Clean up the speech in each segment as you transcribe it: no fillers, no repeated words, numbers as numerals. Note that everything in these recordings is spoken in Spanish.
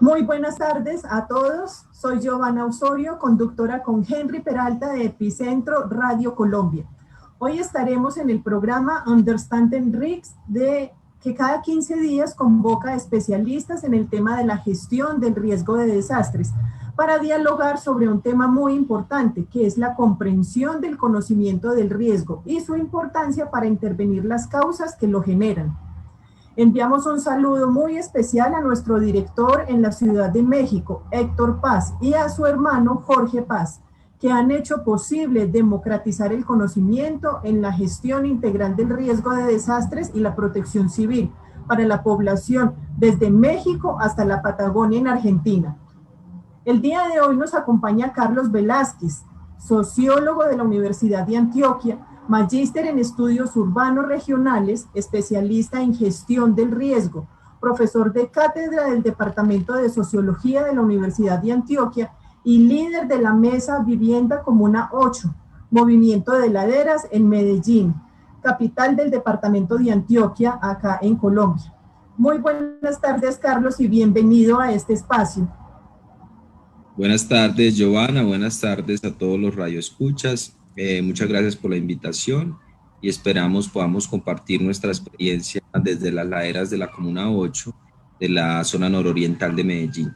Muy buenas tardes a todos. Soy Giovanna Osorio, conductora con Henry Peralta de Epicentro Radio Colombia. Hoy estaremos en el programa Understanding Risks, que cada 15 días convoca a especialistas en el tema de la gestión del riesgo de desastres para dialogar sobre un tema muy importante, que es la comprensión del conocimiento del riesgo y su importancia para intervenir las causas que lo generan. Enviamos un saludo muy especial a nuestro director en la Ciudad de México, Héctor Paz, y a su hermano Jorge Paz, que han hecho posible democratizar el conocimiento en la gestión integral del riesgo de desastres y la protección civil para la población desde México hasta la Patagonia en Argentina. El día de hoy nos acompaña Carlos Velázquez, sociólogo de la Universidad de Antioquia, magíster en estudios urbanos regionales, especialista en gestión del riesgo, profesor de cátedra del Departamento de Sociología de la Universidad de Antioquia y líder de la Mesa Vivienda Comuna 8, Movimiento de Laderas en Medellín, capital del Departamento de Antioquia, acá en Colombia. Muy buenas tardes, Carlos, y bienvenido a este espacio. Buenas tardes, Giovanna. Buenas tardes a todos los radioescuchas. Muchas gracias por la invitación y esperamos podamos compartir nuestra experiencia desde las laderas de la Comuna 8 de la zona nororiental de Medellín.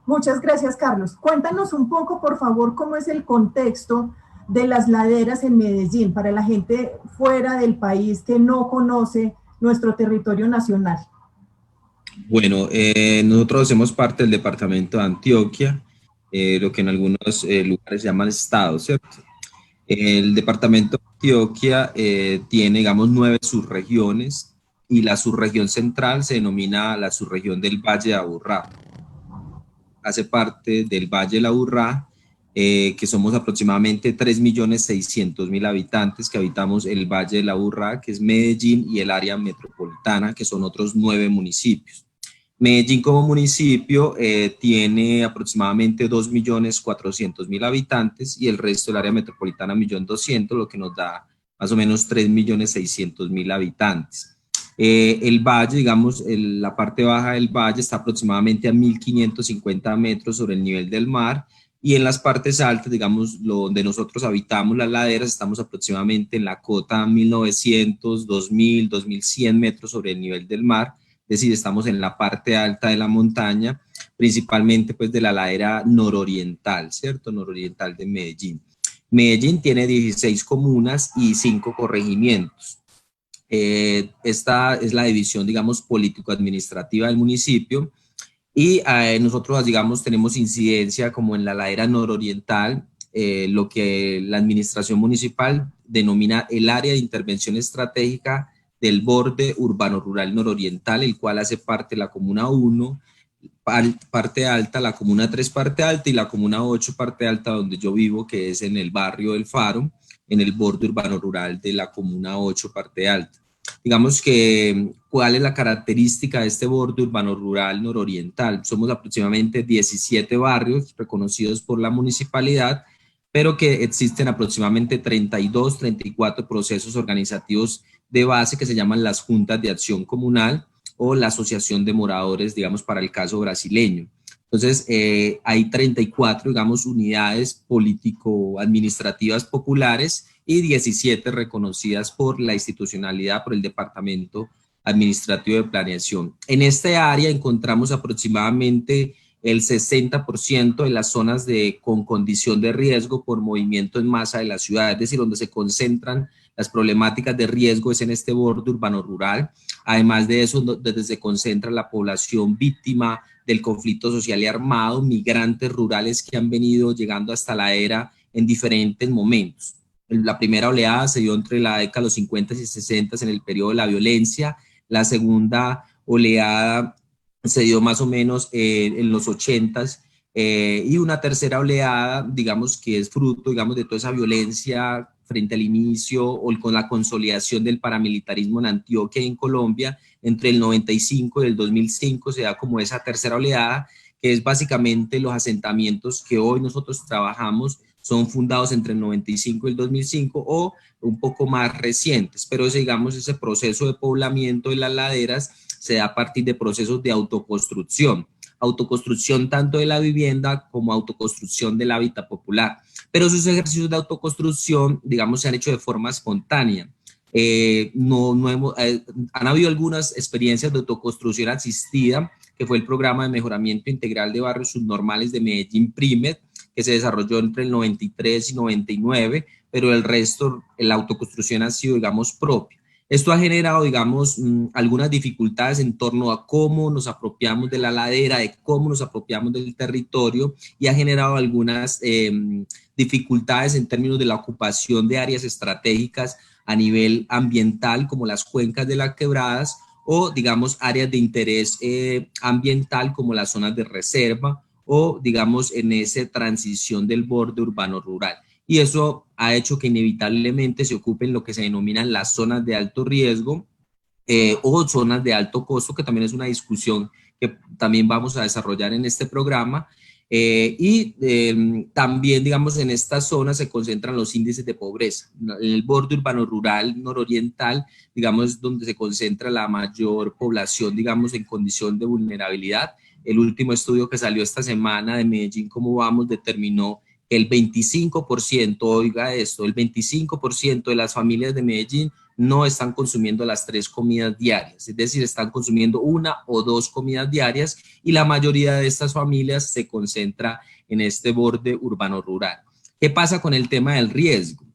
Muchas gracias, Carlos. Cuéntanos un poco, por favor, cómo es el contexto de las laderas en Medellín para la gente fuera del país que no conoce nuestro territorio nacional. Bueno, nosotros hacemos parte del departamento de Antioquia, lo que en algunos lugares se llaman estados, ¿cierto? El departamento de Antioquia tiene, digamos, 9 subregiones y la subregión central se denomina la subregión del Valle de Aburrá. Hace parte del Valle de Aburrá, que somos aproximadamente 3.600.000 habitantes que habitamos el Valle de Aburrá, que es Medellín, y el área metropolitana, que son otros 9 municipios. Medellín como municipio tiene aproximadamente 2.400.000 habitantes y el resto del área metropolitana 1.200.000, lo que nos da más o menos 3.600.000 habitantes. El valle, digamos, la parte baja del valle está aproximadamente a 1.550 metros sobre el nivel del mar, y en las partes altas, digamos, donde nosotros habitamos las laderas, estamos aproximadamente en la cota 1.900, 2.000, 2.100 metros sobre el nivel del mar. Es decir, estamos en la parte alta de la montaña, principalmente pues de la ladera nororiental, ¿cierto? Nororiental de Medellín. Medellín tiene 16 comunas y 5 corregimientos. Esta es la división, digamos, político-administrativa del municipio, y nosotros, digamos, tenemos incidencia como en la ladera nororiental, lo que la administración municipal denomina el área de intervención estratégica del borde urbano-rural nororiental, el cual hace parte de la Comuna 1, parte alta, la Comuna 3, parte alta, y la Comuna 8, parte alta, donde yo vivo, que es en el barrio del Faro, en el borde urbano-rural de la Comuna 8, parte alta. Digamos que, ¿cuál es la característica de este borde urbano-rural nororiental? Somos aproximadamente 17 barrios reconocidos por la municipalidad, pero que existen aproximadamente 32, 34 procesos organizativos de base que se llaman las juntas de acción comunal o la asociación de moradores, digamos, para el caso brasileño. Entonces, hay 34, digamos, unidades político-administrativas populares y 17 reconocidas por la institucionalidad, por el Departamento Administrativo de Planeación. En este área encontramos aproximadamente el 60% de las zonas con condición de riesgo por movimiento en masa de la ciudad, es decir, donde se concentran las problemáticas de riesgo es en este borde urbano-rural. Además de eso, donde se concentra la población víctima del conflicto social y armado, migrantes rurales que han venido llegando hasta la era en diferentes momentos. La primera oleada se dio entre la década de los 50 y 60 en el periodo de la violencia. La segunda oleada se dio más o menos en los 80s, y una tercera oleada, digamos, que es fruto, digamos, de toda esa violencia frente al inicio o con la consolidación del paramilitarismo en Antioquia y en Colombia, entre el 95 y el 2005 se da como esa tercera oleada, que es básicamente los asentamientos que hoy nosotros trabajamos, son fundados entre el 95 y el 2005 o un poco más recientes, pero digamos ese proceso de poblamiento de las laderas se da a partir de procesos de autoconstrucción. autoconstrucción tanto de la vivienda como autoconstrucción del hábitat popular. Pero esos ejercicios de autoconstrucción, digamos, se han hecho de forma espontánea. Han habido algunas experiencias de autoconstrucción asistida, que fue el programa de mejoramiento integral de barrios subnormales de Medellín, PRIMED, que se desarrolló entre el 93 y 99, pero el resto, la autoconstrucción ha sido, digamos, propia. Esto ha generado, digamos, algunas dificultades en torno a cómo nos apropiamos de la ladera, de cómo nos apropiamos del territorio, y ha generado algunas dificultades en términos de la ocupación de áreas estratégicas a nivel ambiental, como las cuencas de las quebradas, o, digamos, áreas de interés ambiental, como las zonas de reserva, o, digamos, en esa transición del borde urbano-rural. Y eso ha hecho que inevitablemente se ocupen lo que se denominan las zonas de alto riesgo o zonas de alto costo, que también es una discusión que también vamos a desarrollar en este programa. También, digamos, en estas zonas se concentran los índices de pobreza. En el borde urbano-rural nororiental, digamos, donde se concentra la mayor población, digamos, en condición de vulnerabilidad. El último estudio que salió esta semana de Medellín, ¿Cómo vamos?, determinó que el 25%, oiga esto, el 25% de las familias de Medellín no están consumiendo las 3 comidas diarias, es decir, están consumiendo 1 o 2 comidas diarias, y la mayoría de estas familias se concentra en este borde urbano-rural. ¿Qué pasa con el tema del riesgo?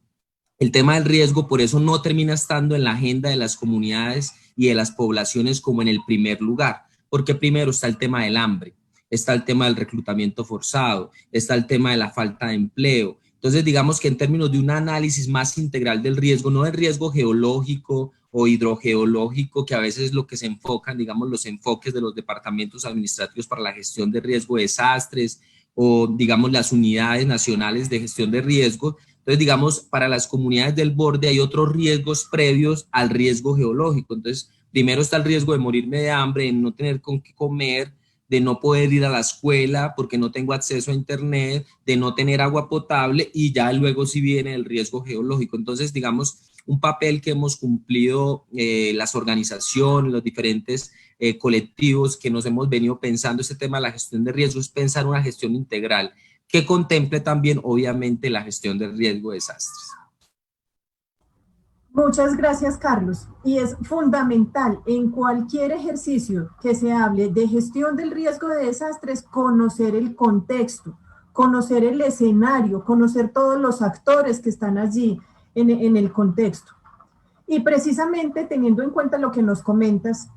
El tema del riesgo, por eso, no termina estando en la agenda de las comunidades y de las poblaciones como en el primer lugar, porque primero está el tema del hambre, está el tema del reclutamiento forzado, está el tema de la falta de empleo. Entonces, digamos que en términos de un análisis más integral del riesgo, no del riesgo geológico o hidrogeológico, que a veces es lo que se enfocan, digamos, los enfoques de los departamentos administrativos para la gestión de riesgo de desastres, o, digamos, las unidades nacionales de gestión de riesgo. Entonces, digamos, para las comunidades del borde hay otros riesgos previos al riesgo geológico. Entonces, primero está el riesgo de morirme de hambre, de no tener con qué comer, de no poder ir a la escuela porque no tengo acceso a internet, de no tener agua potable, y ya luego sí viene el riesgo geológico. Entonces, digamos, un papel que hemos cumplido las organizaciones, los diferentes colectivos que nos hemos venido pensando este tema de la gestión de riesgo, es pensar una gestión integral que contemple también, obviamente, la gestión del riesgo de desastres. Muchas gracias, Carlos. Y es fundamental en cualquier ejercicio que se hable de gestión del riesgo de desastres conocer el contexto, conocer el escenario, conocer todos los actores que están allí en el contexto. Y precisamente teniendo en cuenta lo que nos comentas,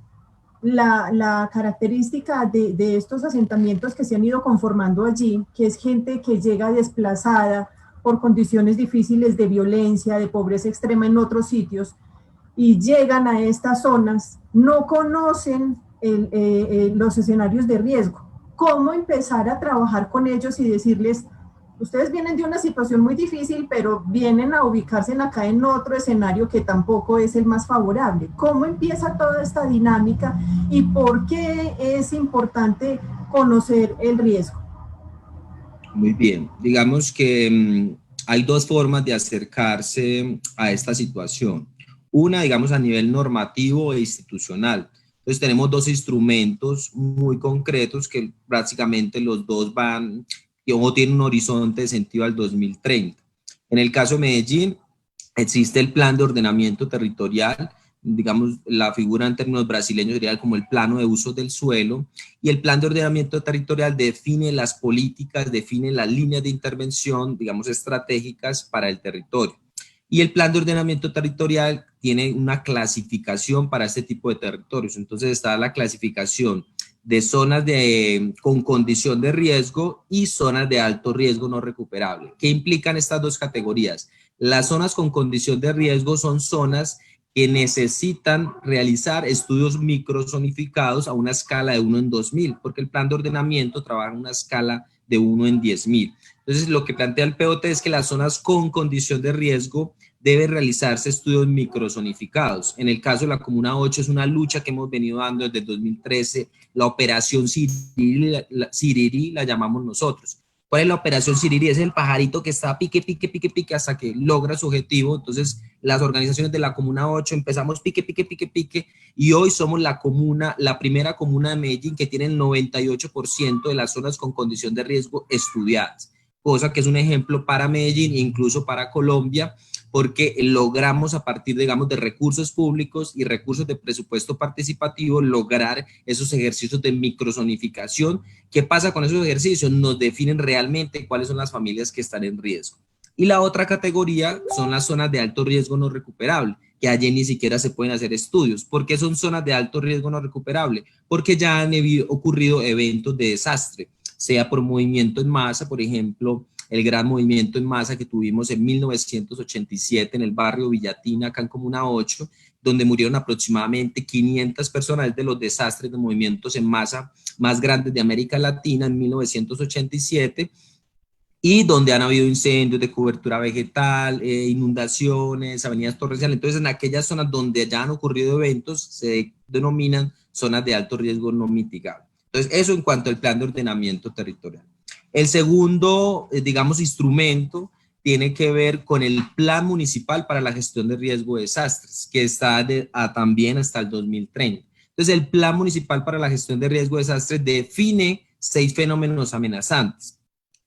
la característica de estos asentamientos que se han ido conformando allí, que es gente que llega desplazada por condiciones difíciles de violencia, de pobreza extrema en otros sitios, y llegan a estas zonas, no conocen los escenarios de riesgo. ¿Cómo empezar a trabajar con ellos y decirles, ustedes vienen de una situación muy difícil, pero vienen a ubicarse acá en otro escenario que tampoco es el más favorable? ¿Cómo empieza toda esta dinámica y por qué es importante conocer el riesgo? Muy bien, digamos que hay 2 formas de acercarse a esta situación. Una, digamos, a nivel normativo e institucional. Entonces tenemos 2 instrumentos muy concretos que prácticamente los 2 van, o tienen un horizonte de sentido al 2030. En el caso de Medellín, existe el Plan de Ordenamiento Territorial, digamos, la figura en términos brasileños sería como el plano de uso del suelo, y el plan de ordenamiento territorial define las políticas, define las líneas de intervención, digamos, estratégicas para el territorio. Y el plan de ordenamiento territorial tiene una clasificación para este tipo de territorios. Entonces está la clasificación de zonas con condición de riesgo y zonas de alto riesgo no recuperable. ¿Qué implican estas 2 categorías? Las zonas con condición de riesgo son zonas que necesitan realizar estudios microzonificados a una escala de 1 en 2000, porque el plan de ordenamiento trabaja en una escala de 1 en 10.000. Entonces, lo que plantea el POT es que las zonas con condición de riesgo deben realizarse estudios microzonificados. En el caso de la Comuna 8 es una lucha que hemos venido dando desde el 2013, la operación Sirirí la llamamos nosotros. ¿Cuál es la operación Siriri? Es el pajarito que está pique, pique, pique, pique hasta que logra su objetivo. Entonces, las organizaciones de la Comuna 8 empezamos pique, pique, pique, pique, y hoy somos la comuna, la primera comuna de Medellín que tiene el 98% de las zonas con condición de riesgo estudiadas, cosa que es un ejemplo para Medellín, incluso para Colombia, porque logramos a partir, digamos, de recursos públicos y recursos de presupuesto participativo lograr esos ejercicios de microzonificación. ¿Qué pasa con esos ejercicios? Nos definen realmente cuáles son las familias que están en riesgo. Y la otra categoría son las zonas de alto riesgo no recuperable, que allí ni siquiera se pueden hacer estudios. ¿Por qué son zonas de alto riesgo no recuperable? Porque ya han ocurrido eventos de desastre, sea por movimiento en masa, por ejemplo, el gran movimiento en masa que tuvimos en 1987 en el barrio Villatina, acá en Comuna 8, donde murieron aproximadamente 500 personas, de los desastres de movimientos en masa más grandes de América Latina en 1987, y donde han habido incendios de cobertura vegetal, inundaciones, avenidas torrenciales. Entonces, en aquellas zonas donde ya han ocurrido eventos, se denominan zonas de alto riesgo no mitigable. Entonces, eso en cuanto al plan de ordenamiento territorial. El segundo, digamos, instrumento tiene que ver con el Plan Municipal para la Gestión de Riesgo de Desastres, que está también hasta el 2030. Entonces, el Plan Municipal para la Gestión de Riesgo de Desastres define 6 fenómenos amenazantes.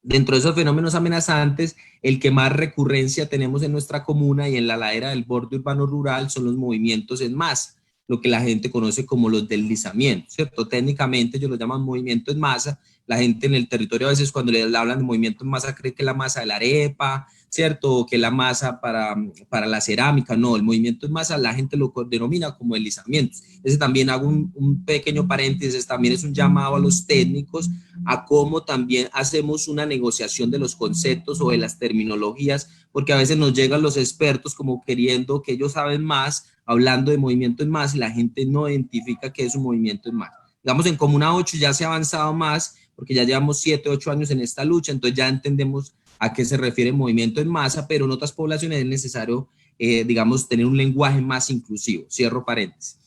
Dentro de esos fenómenos amenazantes, el que más recurrencia tenemos en nuestra comuna y en la ladera del borde urbano rural son los movimientos en masa, lo que la gente conoce como los deslizamientos, ¿cierto? Técnicamente ellos lo llaman movimiento en masa. La gente en el territorio a veces cuando le hablan de movimiento en masa cree que es la masa de la arepa, ¿cierto? O que es la masa para la cerámica. No, el movimiento en masa la gente lo denomina como deslizamientos. Ese también hago un pequeño paréntesis, también es un llamado a los técnicos a cómo también hacemos una negociación de los conceptos o de las terminologías, porque a veces nos llegan los expertos como queriendo que ellos saben más, hablando de movimiento en masa, y la gente no identifica qué es un movimiento en masa. Digamos, en Comuna 8 ya se ha avanzado más, porque ya llevamos 7, 8 años en esta lucha, entonces ya entendemos a qué se refiere movimiento en masa, pero en otras poblaciones es necesario, digamos, tener un lenguaje más inclusivo. Cierro paréntesis.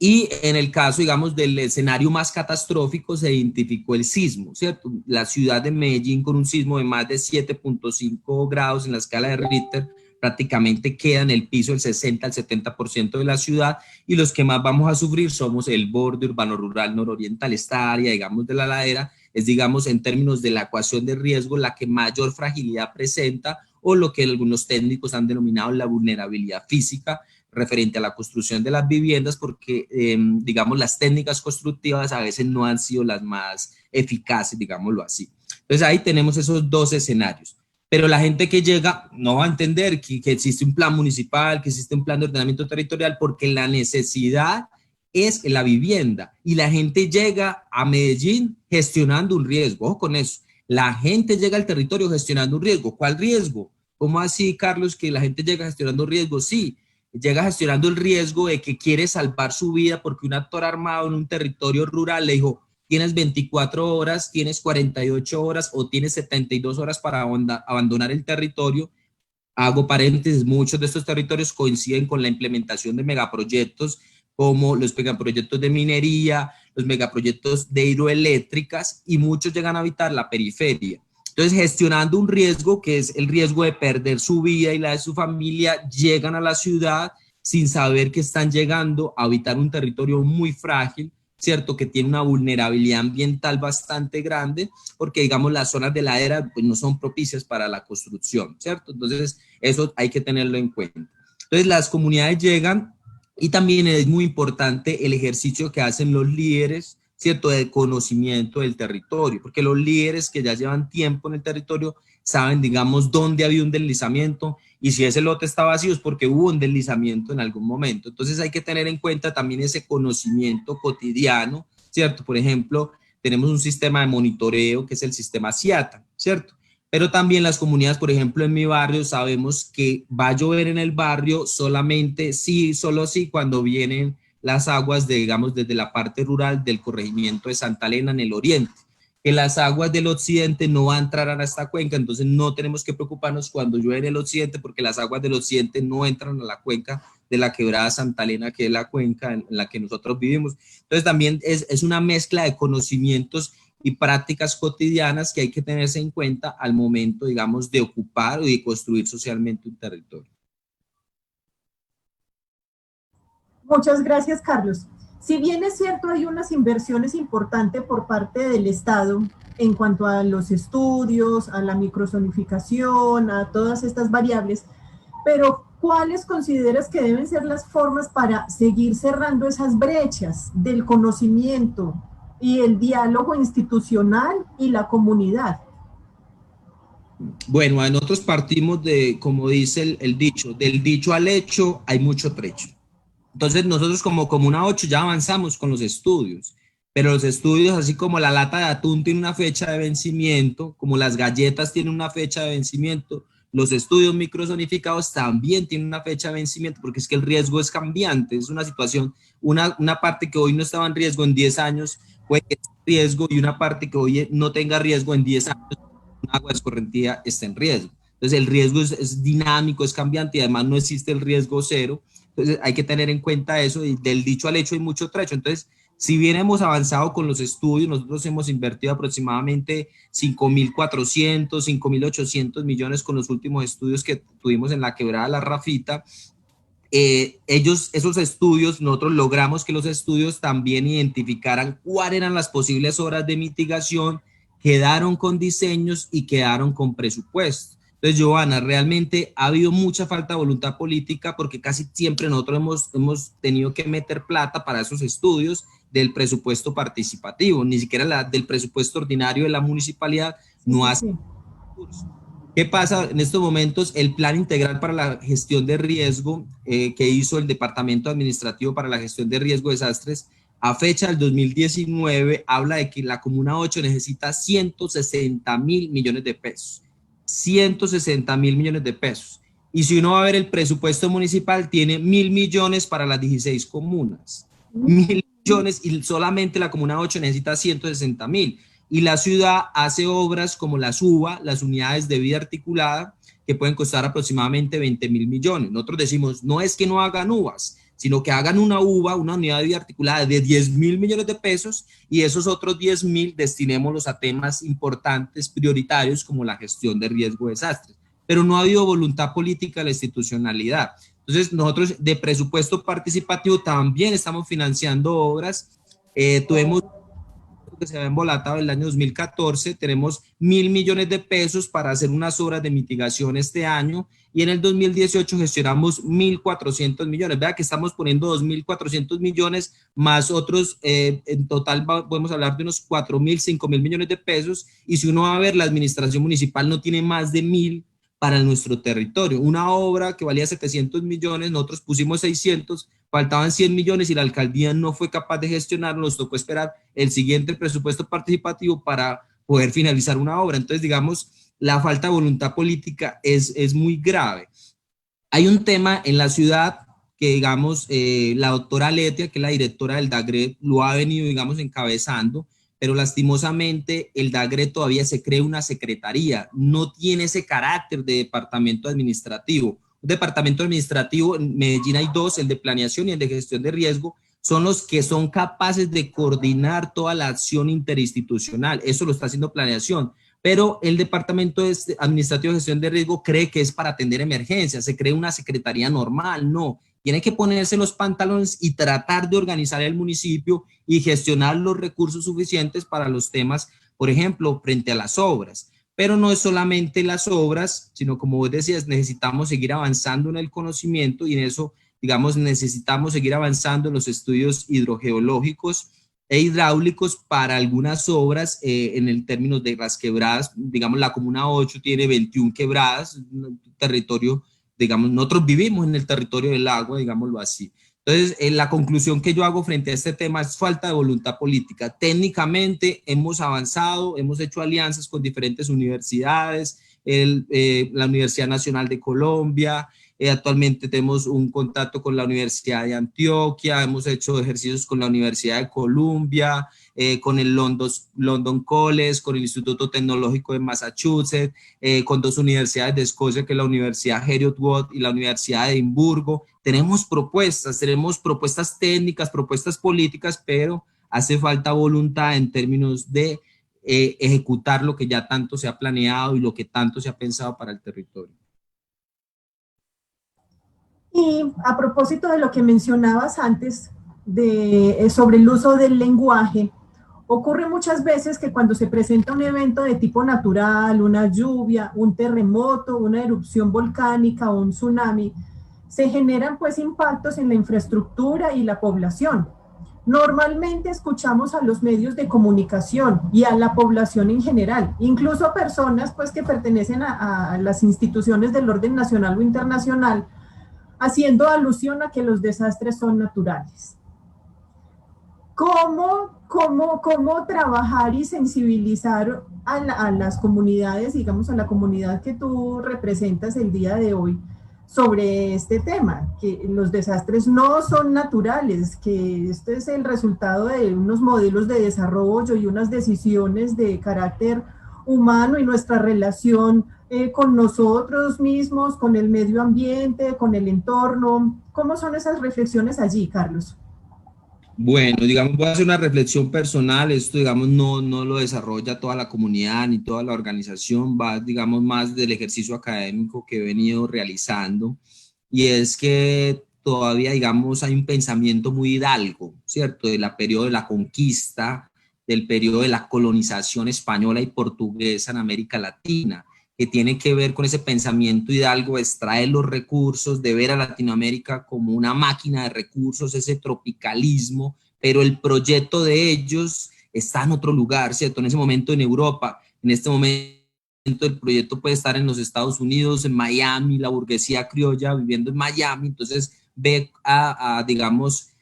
Y en el caso, digamos, del escenario más catastrófico se identificó el sismo, ¿cierto? La ciudad de Medellín con un sismo de más de 7.5 grados en la escala de Richter prácticamente queda en el piso del 60 al 70% de la ciudad, y los que más vamos a sufrir somos el borde urbano rural nororiental. Esta área, digamos, de la ladera es, digamos, en términos de la ecuación de riesgo, la que mayor fragilidad presenta, o lo que algunos técnicos han denominado la vulnerabilidad física referente a la construcción de las viviendas, porque, digamos, las técnicas constructivas a veces no han sido las más eficaces, digámoslo así. Entonces ahí tenemos esos dos escenarios. Pero la gente que llega no va a entender que existe un plan municipal, que existe un plan de ordenamiento territorial, porque la necesidad es la vivienda, y la gente llega a Medellín gestionando un riesgo. Ojo con eso, la gente llega al territorio gestionando un riesgo. ¿Cuál riesgo? ¿Cómo así, Carlos, que la gente llega gestionando riesgo? Sí, llega gestionando el riesgo de que quiere salvar su vida porque un actor armado en un territorio rural le dijo: tienes 24 horas, tienes 48 horas o tienes 72 horas para abandonar el territorio. Hago paréntesis, muchos de estos territorios coinciden con la implementación de megaproyectos, como los megaproyectos de minería, los megaproyectos de hidroeléctricas, y muchos llegan a habitar la periferia. Entonces, gestionando un riesgo, que es el riesgo de perder su vida y la de su familia, llegan a la ciudad sin saber que están llegando a habitar un territorio muy frágil, ¿cierto? Que tiene una vulnerabilidad ambiental bastante grande, porque, digamos, las zonas de ladera pues no son propicias para la construcción, ¿cierto? Entonces, eso hay que tenerlo en cuenta. Entonces, las comunidades llegan, y también es muy importante el ejercicio que hacen los líderes, ¿cierto? De conocimiento del territorio, porque los líderes que ya llevan tiempo en el territorio saben, digamos, dónde había un deslizamiento, y si ese lote está vacío es porque hubo un deslizamiento en algún momento. Entonces hay que tener en cuenta también ese conocimiento cotidiano, ¿cierto? Por ejemplo, tenemos un sistema de monitoreo que es el sistema CIATA, ¿cierto? Pero también las comunidades, por ejemplo, en mi barrio sabemos que va a llover en el barrio solamente sí, solo sí, cuando vienen las aguas, digamos, desde la parte rural del corregimiento de Santa Elena en el oriente, que las aguas del occidente no van a entrar a esta cuenca. Entonces no tenemos que preocuparnos cuando llueve en el occidente, porque las aguas del occidente no entran a la cuenca de la quebrada Santa Elena, que es la cuenca en la que nosotros vivimos. Entonces también es una mezcla de conocimientos y prácticas cotidianas que hay que tenerse en cuenta al momento, digamos, de ocupar y de construir socialmente un territorio. Muchas gracias, Carlos. Si bien es cierto, hay unas inversiones importantes por parte del Estado en cuanto a los estudios, a la microzonificación, a todas estas variables, pero ¿cuáles consideras que deben ser las formas para seguir cerrando esas brechas del conocimiento y el diálogo institucional y la comunidad? Bueno, nosotros partimos de, como dice el dicho, del dicho al hecho hay mucho trecho. Entonces nosotros como Comuna 8 ya avanzamos con los estudios, pero los estudios, así como la lata de atún tiene una fecha de vencimiento, como las galletas tienen una fecha de vencimiento, los estudios microzonificados también tienen una fecha de vencimiento, porque es que el riesgo es cambiante, es una situación, una parte que hoy no estaba en riesgo en 10 años, puede que esté en riesgo, y una parte que hoy no tenga riesgo en 10 años, un agua escorrentía está en riesgo. Entonces el riesgo es dinámico, es cambiante, y además no existe el riesgo cero. Entonces hay que tener en cuenta eso, y del dicho al hecho hay mucho trecho. Entonces, si bien hemos avanzado con los estudios, nosotros hemos invertido aproximadamente 5.400, 5.800 millones con los últimos estudios que tuvimos en la quebrada La Rafita. Esos estudios, nosotros logramos que los estudios también identificaran cuáles eran las posibles obras de mitigación, quedaron con diseños y quedaron con presupuesto. Entonces, Giovanna, realmente ha habido mucha falta de voluntad política, porque casi siempre nosotros hemos tenido que meter plata para esos estudios del presupuesto participativo, ni siquiera del presupuesto ordinario de la municipalidad no hace recursos. ¿Qué pasa en estos momentos? El plan integral para la gestión de riesgo que hizo el Departamento Administrativo para la Gestión de Riesgo de Desastres, a fecha del 2019, habla de que la Comuna 8 necesita 160.000 millones de pesos. 160.000 millones de pesos. Y si uno va a ver el presupuesto municipal, tiene 1.000 millones para las 16 comunas. 1.000 millones, y solamente la Comuna 8 necesita 160.000. Y la ciudad hace obras como las UVA, las unidades de vida articulada, que pueden costar aproximadamente 20.000 millones. Nosotros decimos, no es que no hagan uvas, sino que hagan una UVA, una unidad de vida articulada de 10.000 millones de pesos, y esos otros 10.000 destinémoslos a temas importantes, prioritarios, como la gestión de riesgo de desastres. Pero no ha habido voluntad política de la institucionalidad. Entonces, nosotros de presupuesto participativo también estamos financiando obras. Tuvimos que se había embolatado el año 2014, tenemos 1.000 millones de pesos para hacer unas obras de mitigación este año, y en el 2018 gestionamos 1.400 millones. Vea que estamos poniendo 2.400 millones más otros, en total podemos hablar de unos 4.000, 5.000 millones de pesos, y si uno va a ver, la administración municipal no tiene más de 1.000 para nuestro territorio. Una obra que valía 700 millones, nosotros pusimos 600, faltaban 100 millones y la alcaldía no fue capaz de gestionar, nos tocó esperar el siguiente presupuesto participativo para poder finalizar una obra. Entonces, digamos, la falta de voluntad política es muy grave. Hay un tema en la ciudad que, digamos, la doctora Letia, que es la directora del DAGRE, lo ha venido, digamos, encabezando, pero lastimosamente el DAGRE todavía se cree una secretaría, no tiene ese carácter de departamento administrativo. Un departamento administrativo, en Medellín hay dos, el de planeación y el de gestión de riesgo, son los que son capaces de coordinar toda la acción interinstitucional. Eso lo está haciendo planeación, pero el departamento administrativo de gestión de riesgo cree que es para atender emergencias, se cree una secretaría normal, no. Tiene que ponerse los pantalones y tratar de organizar el municipio y gestionar los recursos suficientes para los temas, por ejemplo, frente a las obras. Pero no es solamente las obras, sino, como vos decías, necesitamos seguir avanzando en el conocimiento, y en eso, digamos, necesitamos seguir avanzando en los estudios hidrogeológicos e hidráulicos para algunas obras en el término de las quebradas. Digamos, la Comuna 8 tiene 21 quebradas, un territorio, digamos, nosotros vivimos en el territorio del agua, digámoslo así. Entonces, la conclusión que yo hago frente a este tema es falta de voluntad política. Técnicamente hemos avanzado, hemos hecho alianzas con diferentes universidades, la Universidad Nacional de Colombia, actualmente tenemos un contacto con la Universidad de Antioquia, hemos hecho ejercicios con la Universidad de Columbia, con el London College, con el Instituto Tecnológico de Massachusetts, con dos universidades de Escocia, que es la Universidad Heriot-Watt y la Universidad de Edimburgo. Tenemos propuestas técnicas, propuestas políticas, pero hace falta voluntad en términos de ejecutar lo que ya tanto se ha planeado y lo que tanto se ha pensado para el territorio. Y a propósito de lo que mencionabas antes sobre el uso del lenguaje, ocurre muchas veces que cuando se presenta un evento de tipo natural, una lluvia, un terremoto, una erupción volcánica o un tsunami, se generan pues impactos en la infraestructura y la población. Normalmente escuchamos a los medios de comunicación y a la población en general, incluso a personas pues que pertenecen a las instituciones del orden nacional o internacional, haciendo alusión a que los desastres son naturales. ¿Cómo trabajar y sensibilizar a las comunidades, digamos, a la comunidad que tú representas el día de hoy sobre este tema? Que los desastres no son naturales, que este es el resultado de unos modelos de desarrollo y unas decisiones de carácter humano y nuestra relación con nosotros mismos, con el medio ambiente, con el entorno. ¿Cómo son esas reflexiones allí, Carlos? Bueno, digamos, voy a hacer una reflexión personal. Esto, digamos, no lo desarrolla toda la comunidad ni toda la organización, va, digamos, más del ejercicio académico que he venido realizando. Y es que todavía, digamos, hay un pensamiento muy hidalgo, ¿cierto? De la periodo de la conquista, del periodo de la colonización española y portuguesa en América Latina, que tiene que ver con ese pensamiento hidalgo, extraer los recursos, de ver a Latinoamérica como una máquina de recursos, ese tropicalismo, pero el proyecto de ellos está en otro lugar, ¿cierto? En ese momento en Europa, en este momento el proyecto puede estar en los Estados Unidos, en Miami, la burguesía criolla viviendo en Miami, entonces ve digamos,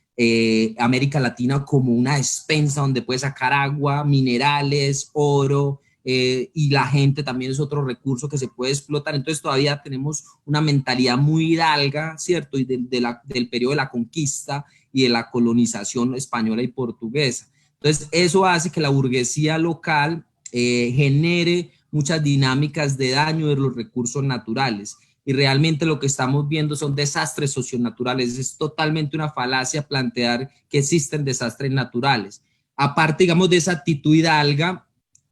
América Latina como una despensa donde puede sacar agua, minerales, oro, y la gente también es otro recurso que se puede explotar. Entonces todavía tenemos una mentalidad muy hidalga, ¿cierto? Y del periodo de la conquista y de la colonización española y portuguesa. Entonces eso hace que la burguesía local genere muchas dinámicas de daño de los recursos naturales. Y realmente lo que estamos viendo son desastres socionaturales. Es totalmente una falacia plantear que existen desastres naturales. Aparte, digamos, de esa actitud hidalga,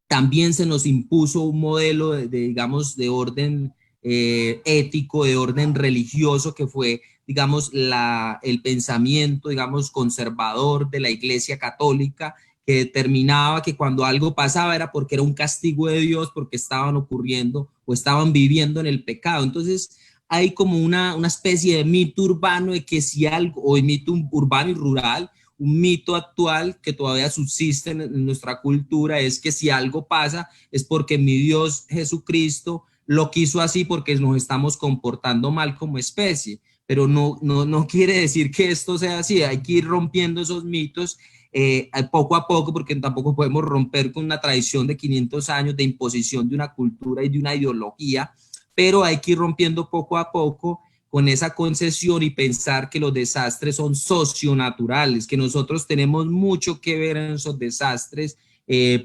también se nos impuso un modelo digamos, de orden ético, de orden religioso, que fue, digamos, el pensamiento, digamos, conservador de la Iglesia Católica, que determinaba que cuando algo pasaba era porque era un castigo de Dios, porque estaban ocurriendo o estaban viviendo en el pecado. Entonces hay como una especie de mito urbano de que si algo, o mito urbano y rural, un mito actual que todavía subsiste en nuestra cultura, es que si algo pasa es porque mi Dios Jesucristo lo quiso así porque nos estamos comportando mal como especie, pero no quiere decir que esto sea así. Hay que ir rompiendo esos mitos poco a poco, porque tampoco podemos romper con una tradición de 500 años de imposición de una cultura y de una ideología, pero hay que ir rompiendo poco a poco con esa concesión y pensar que los desastres son socionaturales, que nosotros tenemos mucho que ver en esos desastres,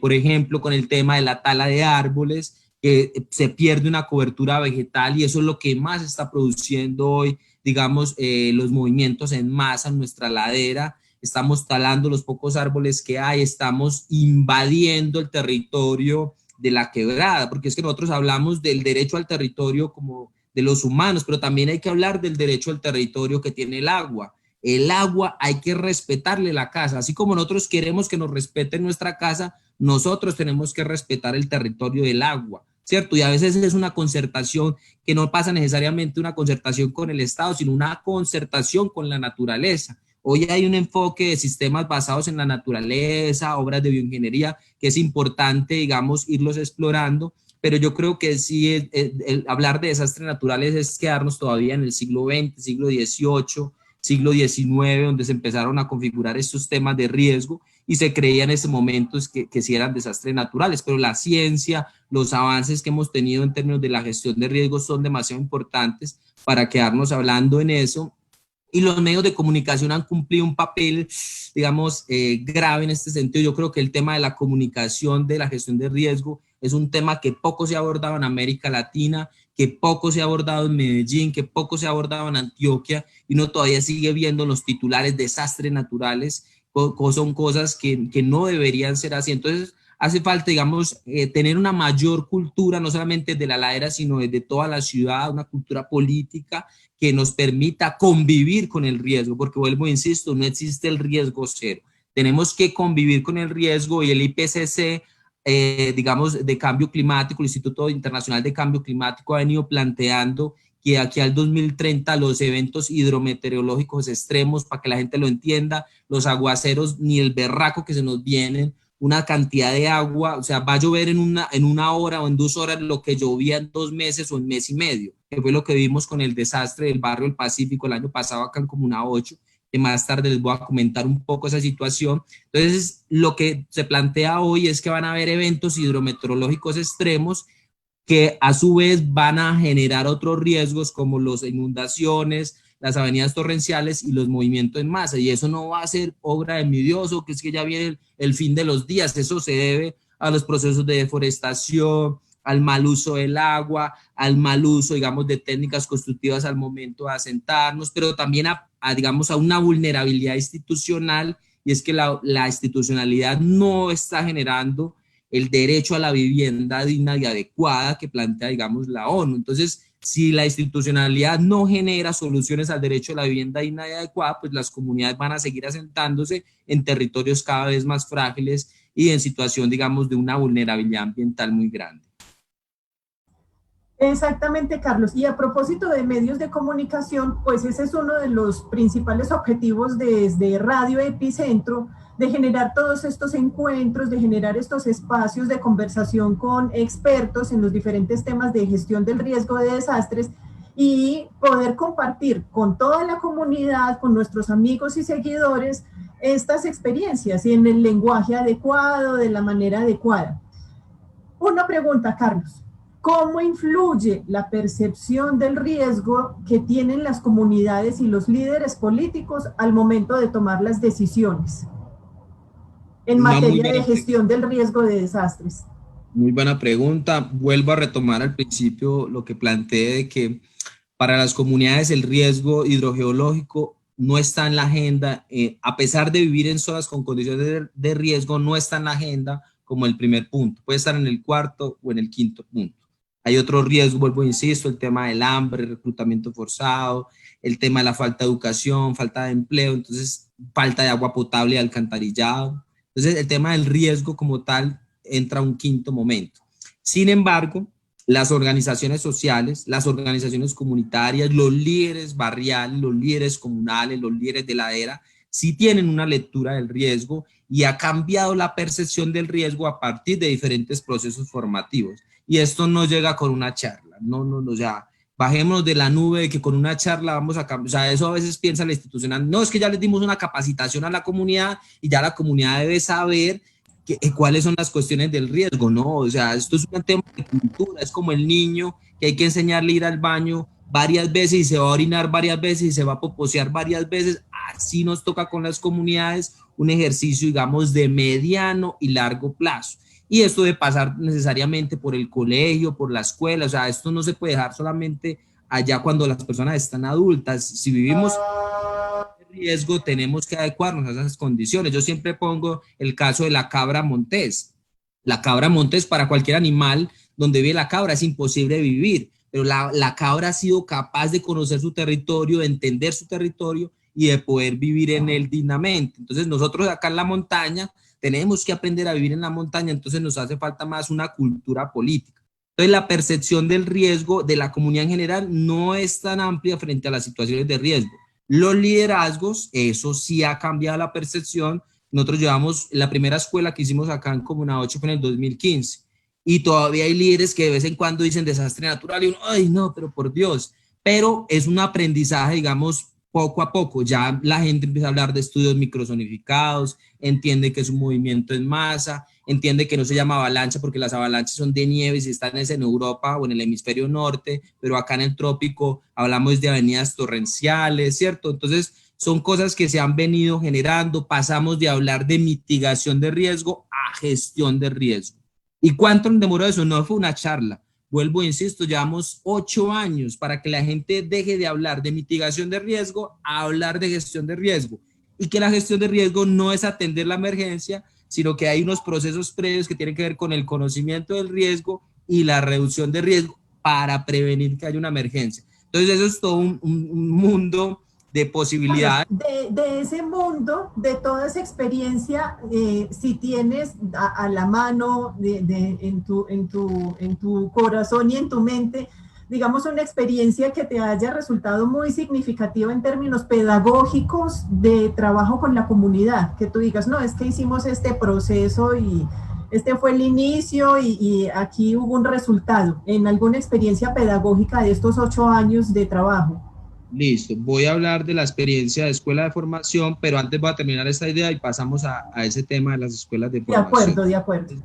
por ejemplo, con el tema de la tala de árboles, que se pierde una cobertura vegetal y eso es lo que más está produciendo hoy, digamos, los movimientos en masa en nuestra ladera. Estamos talando los pocos árboles que hay, estamos invadiendo el territorio de la quebrada, porque es que nosotros hablamos del derecho al territorio como de los humanos, pero también hay que hablar del derecho al territorio que tiene el agua. El agua hay que respetarle la casa, así como nosotros queremos que nos respeten nuestra casa, nosotros tenemos que respetar el territorio del agua, ¿cierto? Y a veces es una concertación que no pasa necesariamente una concertación con el Estado, sino una concertación con la naturaleza. Hoy hay un enfoque de sistemas basados en la naturaleza, obras de bioingeniería, que es importante, digamos, irlos explorando, pero yo creo que sí, hablar de desastres naturales es quedarnos todavía en el siglo XX, siglo XVIII, siglo XIX, donde se empezaron a configurar estos temas de riesgo y se creía en ese momento que sí eran desastres naturales, pero la ciencia, los avances que hemos tenido en términos de la gestión de riesgos son demasiado importantes para quedarnos hablando en eso. Y los medios de comunicación han cumplido un papel, digamos, grave en este sentido. Yo creo que el tema de la comunicación, de la gestión de riesgo, es un tema que poco se ha abordado en América Latina, que poco se ha abordado en Medellín, que poco se ha abordado en Antioquia, y uno todavía sigue viendo los titulares desastres naturales, son cosas que no deberían ser así. Entonces, hace falta, digamos, tener una mayor cultura, no solamente de la ladera, sino de toda la ciudad, una cultura política que nos permita convivir con el riesgo, porque vuelvo, insisto, no existe el riesgo cero. Tenemos que convivir con el riesgo y el IPCC, digamos, de cambio climático, el Instituto Internacional de Cambio Climático ha venido planteando que aquí al 2030 los eventos hidrometeorológicos extremos, para que la gente lo entienda, los aguaceros, ni el berraco que se nos vienen, una cantidad de agua, o sea, va a llover en una hora o en 2 horas lo que llovía en 2 meses o en mes y medio, que fue lo que vimos con el desastre del barrio del Pacífico el año pasado acá en Comuna 8, que más tarde les voy a comentar un poco esa situación. Entonces, lo que se plantea hoy es que van a haber eventos hidrometeorológicos extremos que a su vez van a generar otros riesgos como las inundaciones, las avenidas torrenciales y los movimientos en masa. Y eso no va a ser obra de mi Dios o que es que ya viene el fin de los días. Eso se debe a los procesos de deforestación, al mal uso del agua, al mal uso, digamos, de técnicas constructivas al momento de asentarnos, pero también digamos, a una vulnerabilidad institucional, y es que la institucionalidad no está generando el derecho a la vivienda digna y adecuada que plantea, digamos, la ONU. Entonces, si la institucionalidad no genera soluciones al derecho a la vivienda digna y adecuada, pues las comunidades van a seguir asentándose en territorios cada vez más frágiles y en situación, digamos, de una vulnerabilidad ambiental muy grande. Exactamente, Carlos. Y a propósito de medios de comunicación, pues ese es uno de los principales objetivos desde Radio Epicentro, de generar todos estos encuentros, de generar estos espacios de conversación con expertos en los diferentes temas de gestión del riesgo de desastres y poder compartir con toda la comunidad, con nuestros amigos y seguidores, estas experiencias y en el lenguaje adecuado, de la manera adecuada. Una pregunta, Carlos. ¿Cómo influye la percepción del riesgo que tienen las comunidades y los líderes políticos al momento de tomar las decisiones en materia de gestión del riesgo de desastres? Muy buena pregunta. Vuelvo a retomar al principio lo que planteé de que para las comunidades el riesgo hidrogeológico no está en la agenda, a pesar de vivir en zonas con condiciones de riesgo, no está en la agenda como el primer punto. Puede estar en el cuarto o en el quinto punto. Hay otros riesgos, vuelvo, insisto, el tema del hambre, el reclutamiento forzado, el tema de la falta de educación, falta de empleo, entonces falta de agua potable y alcantarillado. Entonces el tema del riesgo como tal entra a un quinto momento. Sin embargo, las organizaciones sociales, las organizaciones comunitarias, los líderes barriales, los líderes comunales, los líderes de ladera, sí tienen una lectura del riesgo y ha cambiado la percepción del riesgo a partir de diferentes procesos formativos. Y esto no llega con una charla, o sea, bajémonos de la nube de que con una charla vamos a cambiar, o sea, eso a veces piensa la institucional, no, es que ya les dimos una capacitación a la comunidad y ya la comunidad debe saber cuáles son las cuestiones del riesgo, ¿no? O sea, esto es un tema de cultura, es como el niño que hay que enseñarle a ir al baño varias veces y se va a orinar varias veces y se va a poposear varias veces, así nos toca con las comunidades un ejercicio, digamos, de mediano y largo plazo. Y esto debe pasar necesariamente por el colegio, por la escuela, o sea, esto no se puede dejar solamente allá cuando las personas están adultas. Si vivimos en riesgo, tenemos que adecuarnos a esas condiciones. Yo siempre pongo el caso de la cabra montés. La cabra montés para cualquier animal donde vive la cabra es imposible vivir, pero la cabra ha sido capaz de conocer su territorio, de entender su territorio y de poder vivir en él dignamente. Entonces nosotros acá en la montaña tenemos que aprender a vivir en la montaña, entonces nos hace falta más una cultura política. Entonces la percepción del riesgo de la comunidad en general no es tan amplia frente a las situaciones de riesgo. Los liderazgos, eso sí ha cambiado la percepción. Nosotros llevamos la primera escuela que hicimos acá en Comuna 8 fue en el 2015 y todavía hay líderes que de vez en cuando dicen desastre natural y uno, ay no, pero por Dios, pero es un aprendizaje, digamos, poco a poco. Ya la gente empieza a hablar de estudios microzonificados, entiende que es un movimiento en masa, entiende que no se llama avalancha porque las avalanchas son de nieve y están en Europa o en el hemisferio norte, pero acá en el trópico hablamos de avenidas torrenciales, ¿cierto? Entonces son cosas que se han venido generando, pasamos de hablar de mitigación de riesgo a gestión de riesgo. ¿Y cuánto demoró eso? No fue una charla. Vuelvo, insisto, llevamos 8 años para que la gente deje de hablar de mitigación de riesgo a hablar de gestión de riesgo. Y que la gestión de riesgo no es atender la emergencia, sino que hay unos procesos previos que tienen que ver con el conocimiento del riesgo y la reducción de riesgo para prevenir que haya una emergencia. Entonces eso es todo un mundo de posibilidades. De ese mundo, de toda esa experiencia, si tienes a la mano en tu corazón y en tu mente, digamos, una experiencia que te haya resultado muy significativa en términos pedagógicos de trabajo con la comunidad, que tú digas, no, es que hicimos este proceso y este fue el inicio y aquí hubo un resultado, en alguna experiencia pedagógica de estos 8 años de trabajo. Listo, voy a hablar de la experiencia de escuela de formación, pero antes voy a terminar esta idea y pasamos a ese tema de las escuelas de formación. De acuerdo, de acuerdo.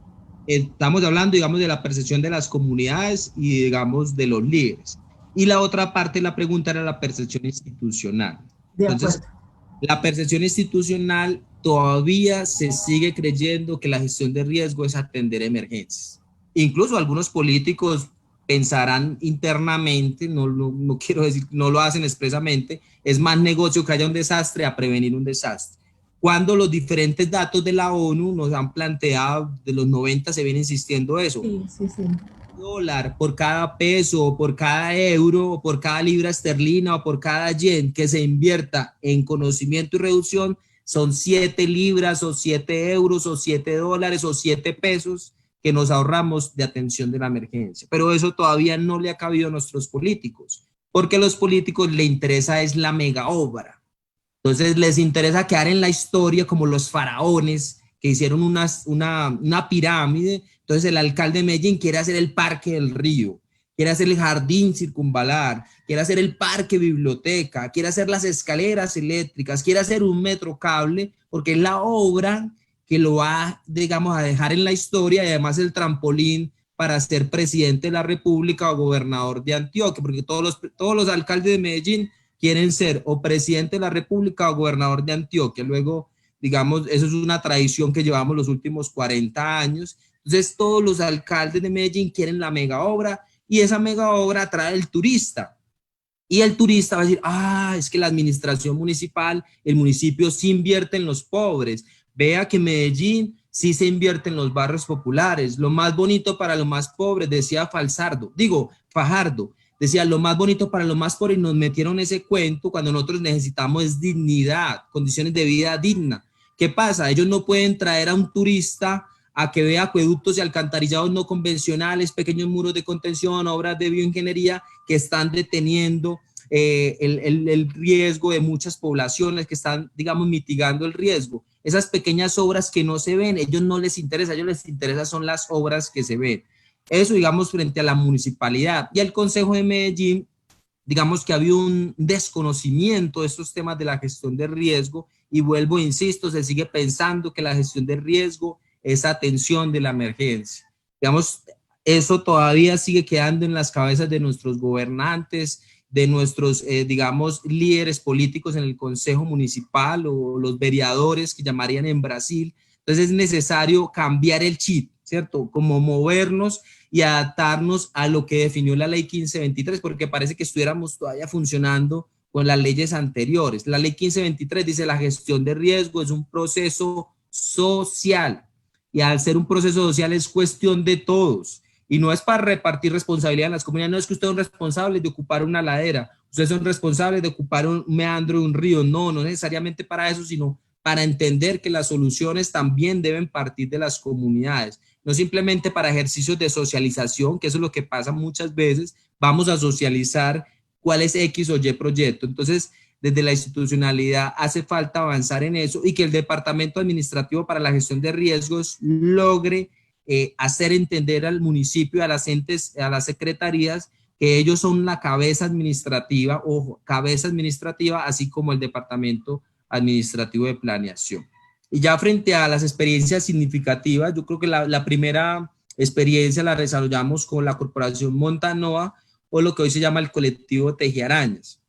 Estamos hablando, digamos, de la percepción de las comunidades y, digamos, de los líderes. Y la otra parte de la pregunta era la percepción institucional. De Entonces, acuerdo. la percepción institucional todavía se sigue creyendo que la gestión de riesgo es atender emergencias. Incluso algunos políticos pensarán internamente, no quiero decir, no lo hacen expresamente, es más negocio que haya un desastre a prevenir un desastre. Cuando los diferentes datos de la ONU nos han planteado, de los 90 se viene insistiendo eso. Sí, sí, sí. Dólar por cada peso, por cada euro, por cada libra esterlina o por cada yen que se invierta en conocimiento y reducción, son 7 libras o 7 euros o 7 dólares o 7 pesos que nos ahorramos de atención de la emergencia. Pero eso todavía no le ha cabido a nuestros políticos, porque a los políticos les interesa es la mega obra. Entonces les interesa quedar en la historia como los faraones que hicieron una pirámide. Entonces el alcalde de Medellín quiere hacer el parque del río, quiere hacer el jardín circunvalar, quiere hacer el parque biblioteca, quiere hacer las escaleras eléctricas, quiere hacer un metro cable, porque es la obra que lo va, digamos, a dejar en la historia y además el trampolín para ser presidente de la República o gobernador de Antioquia, porque todos los alcaldes de Medellín quieren ser o presidente de la República o gobernador de Antioquia. Luego, digamos, eso es una tradición que llevamos los últimos 40 años. Entonces, todos los alcaldes de Medellín quieren la mega obra y esa mega obra atrae al turista. Y el turista va a decir, es que la administración municipal, el municipio sí invierte en los pobres. Vea que Medellín sí se invierte en los barrios populares. Lo más bonito para los más pobres, decía Fajardo. Decía, lo más bonito para los más pobres, y nos metieron ese cuento cuando nosotros necesitamos es dignidad, condiciones de vida digna. ¿Qué pasa? Ellos no pueden traer a un turista a que vea acueductos y alcantarillados no convencionales, pequeños muros de contención, obras de bioingeniería que están deteniendo el riesgo de muchas poblaciones, que están, digamos, mitigando el riesgo. Esas pequeñas obras que no se ven, ellos no les interesa, a ellos les interesa son las obras que se ven. Eso, digamos, frente a la municipalidad. Y el Consejo de Medellín, digamos que ha habido un desconocimiento de estos temas de la gestión de riesgo, y vuelvo, insisto, se sigue pensando que la gestión de riesgo es atención de la emergencia. Digamos, eso todavía sigue quedando en las cabezas de nuestros gobernantes, de nuestros, digamos, líderes políticos en el Consejo Municipal o los vereadores que llamarían en Brasil. Entonces es necesario cambiar el chip, ¿cierto? Como movernos y adaptarnos a lo que definió la ley 1523, porque parece que estuviéramos todavía funcionando con las leyes anteriores. La ley 1523 dice la gestión de riesgo es un proceso social, y al ser un proceso social es cuestión de todos, y no es para repartir responsabilidad en las comunidades. No es que ustedes son responsables de ocupar una ladera, ustedes son responsables de ocupar un meandro de un río, no necesariamente para eso, sino para entender que las soluciones también deben partir de las comunidades, no simplemente para ejercicios de socialización, que eso es lo que pasa muchas veces. Vamos a socializar cuál es X o Y proyecto. Entonces, desde la institucionalidad hace falta avanzar en eso, y que el Departamento Administrativo para la Gestión de Riesgos logre hacer entender al municipio, a las entes, a las secretarías, que ellos son la cabeza administrativa, así como el Departamento Administrativo de Planeación. Y ya frente a las experiencias significativas, yo creo que la primera experiencia la desarrollamos con la Corporación Montanoa, o lo que hoy se llama el colectivo Tejiarañas.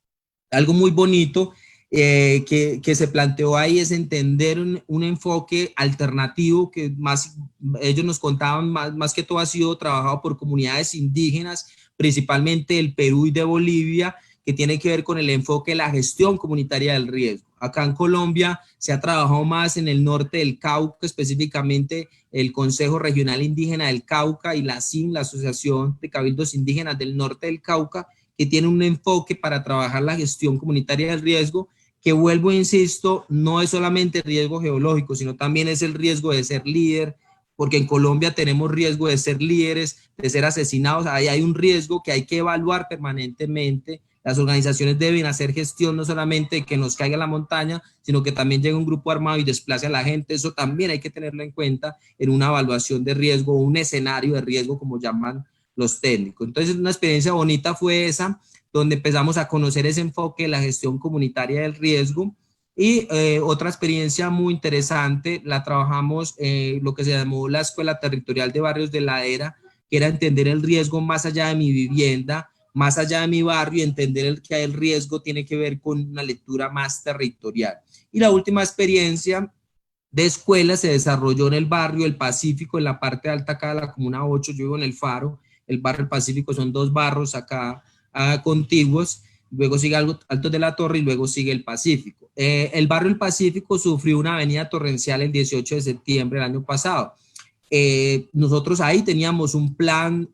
Algo muy bonito que se planteó ahí es entender un enfoque alternativo que más, ellos nos contaban, más que todo ha sido trabajado por comunidades indígenas, principalmente del Perú y de Bolivia, que tiene que ver con el enfoque de la gestión comunitaria del riesgo. Acá en Colombia se ha trabajado más en el norte del Cauca, específicamente el Consejo Regional Indígena del Cauca y la ASIN, la Asociación de Cabildos Indígenas del Norte del Cauca, que tiene un enfoque para trabajar la gestión comunitaria del riesgo, que vuelvo, insisto, no es solamente riesgo geológico, sino también es el riesgo de ser líder, porque en Colombia tenemos riesgo de ser líderes, de ser asesinados, ahí hay un riesgo que hay que evaluar permanentemente. Las organizaciones deben hacer gestión no solamente de que nos caiga la montaña, sino que también llegue un grupo armado y desplace a la gente. Eso también hay que tenerlo en cuenta en una evaluación de riesgo o un escenario de riesgo, como llaman los técnicos. Entonces, una experiencia bonita fue esa, donde empezamos a conocer ese enfoque de la gestión comunitaria del riesgo. Y otra experiencia muy interesante, la trabajamos lo que se llamó la Escuela Territorial de Barrios de Ladera, que era entender el riesgo más allá de mi vivienda, más allá de mi barrio, y entender que el riesgo tiene que ver con una lectura más territorial. Y la última experiencia de escuela se desarrolló en el barrio El Pacífico, en la parte alta acá de la Comuna 8, yo vivo en El Faro, el barrio El Pacífico son 2 barrios acá contiguos, luego sigue Altos de la Torre y luego sigue El Pacífico. El barrio El Pacífico sufrió una avenida torrencial el 18 de septiembre del año pasado. Nosotros ahí teníamos un plan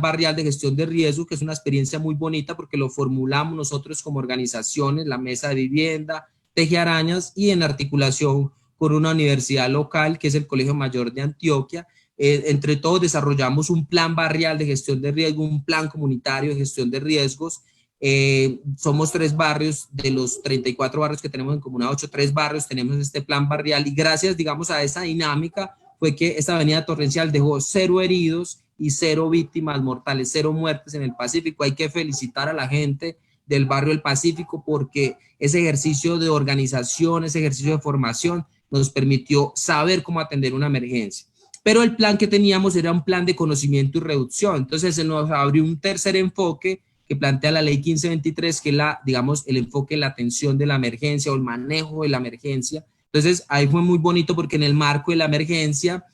barrial de gestión de riesgo, que es una experiencia muy bonita porque lo formulamos nosotros como organizaciones, la Mesa de Vivienda, Tejiarañas, y en articulación con una universidad local que es el Colegio Mayor de Antioquia. Entre todos desarrollamos un plan barrial de gestión de riesgo, un plan comunitario de gestión de riesgos. Somos 3 barrios, de los 34 barrios que tenemos en Comuna 8, 3 barrios tenemos este plan barrial, y gracias, digamos, a esa dinámica fue que esta avenida torrencial dejó 0 heridos y 0 víctimas mortales, 0 muertes en el Pacífico. Hay que felicitar a la gente del barrio El Pacífico porque ese ejercicio de organización, ese ejercicio de formación nos permitió saber cómo atender una emergencia. Pero el plan que teníamos era un plan de conocimiento y reducción. Entonces se nos abrió un tercer enfoque que plantea la ley 1523, que es digamos, el enfoque de la atención de la emergencia o el manejo de la emergencia. Entonces ahí fue muy bonito porque en el marco de la emergencia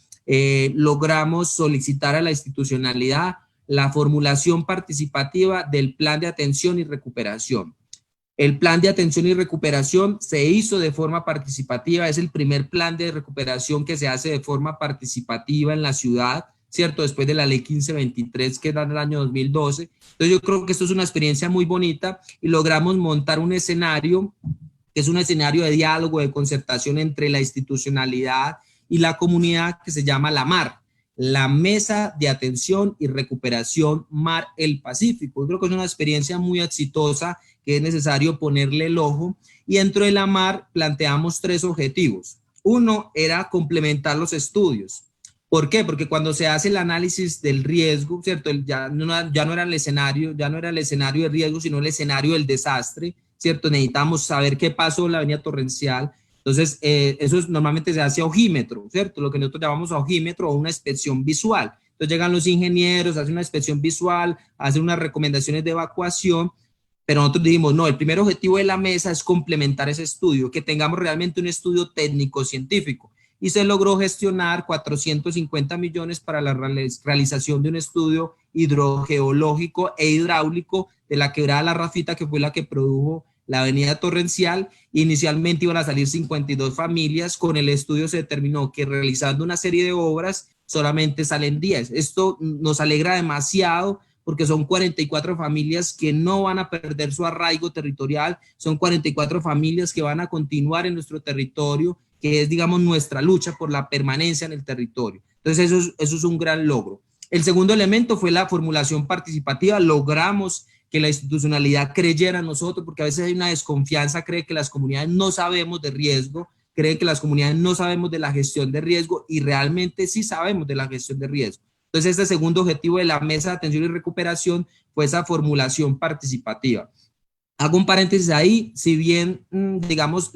logramos solicitar a la institucionalidad la formulación participativa del plan de atención y recuperación. El plan de atención y recuperación se hizo de forma participativa, es el primer plan de recuperación que se hace de forma participativa en la ciudad, ¿cierto? Después de la ley 1523 que da en el año 2012. Entonces yo creo que esto es una experiencia muy bonita y logramos montar un escenario que es un escenario de diálogo, de concertación entre la institucionalidad y la comunidad, que se llama la MAR, la Mesa de Atención y Recuperación MAR El Pacífico. Yo creo que es una experiencia muy exitosa que es necesario ponerle el ojo, y dentro de la MAR planteamos 3 objetivos. Uno era complementar los estudios. ¿Por qué? Porque cuando se hace el análisis del riesgo, ¿cierto? Ya no era el escenario de riesgo, sino el escenario del desastre, ¿cierto? Necesitamos saber qué pasó en la avenida torrencial. Entonces, eso normalmente se hace a ojímetro, ¿cierto? Lo que nosotros llamamos a ojímetro o una inspección visual. Entonces llegan los ingenieros, hacen una inspección visual, hacen unas recomendaciones de evacuación, pero nosotros dijimos, no, el primer objetivo de la mesa es complementar ese estudio, que tengamos realmente un estudio técnico-científico. Y se logró gestionar 450 millones para la realización de un estudio hidrogeológico e hidráulico de la quebrada La Rafita, que fue la que produjo la avenida torrencial. Inicialmente iban a salir 52 familias, con el estudio se determinó que realizando una serie de obras solamente salen 10. Esto nos alegra demasiado porque son 44 familias que no van a perder su arraigo territorial, son 44 familias que van a continuar en nuestro territorio, que es, digamos, nuestra lucha por la permanencia en el territorio. Entonces eso es un gran logro. El segundo elemento fue la formulación participativa. Logramos que la institucionalidad creyera en nosotros, porque a veces hay una desconfianza, cree que las comunidades no sabemos de riesgo, cree que las comunidades no sabemos de la gestión de riesgo, y realmente sí sabemos de la gestión de riesgo. Entonces este segundo objetivo de la Mesa de Atención y Recuperación fue esa formulación participativa. Hago un paréntesis ahí, si bien, digamos,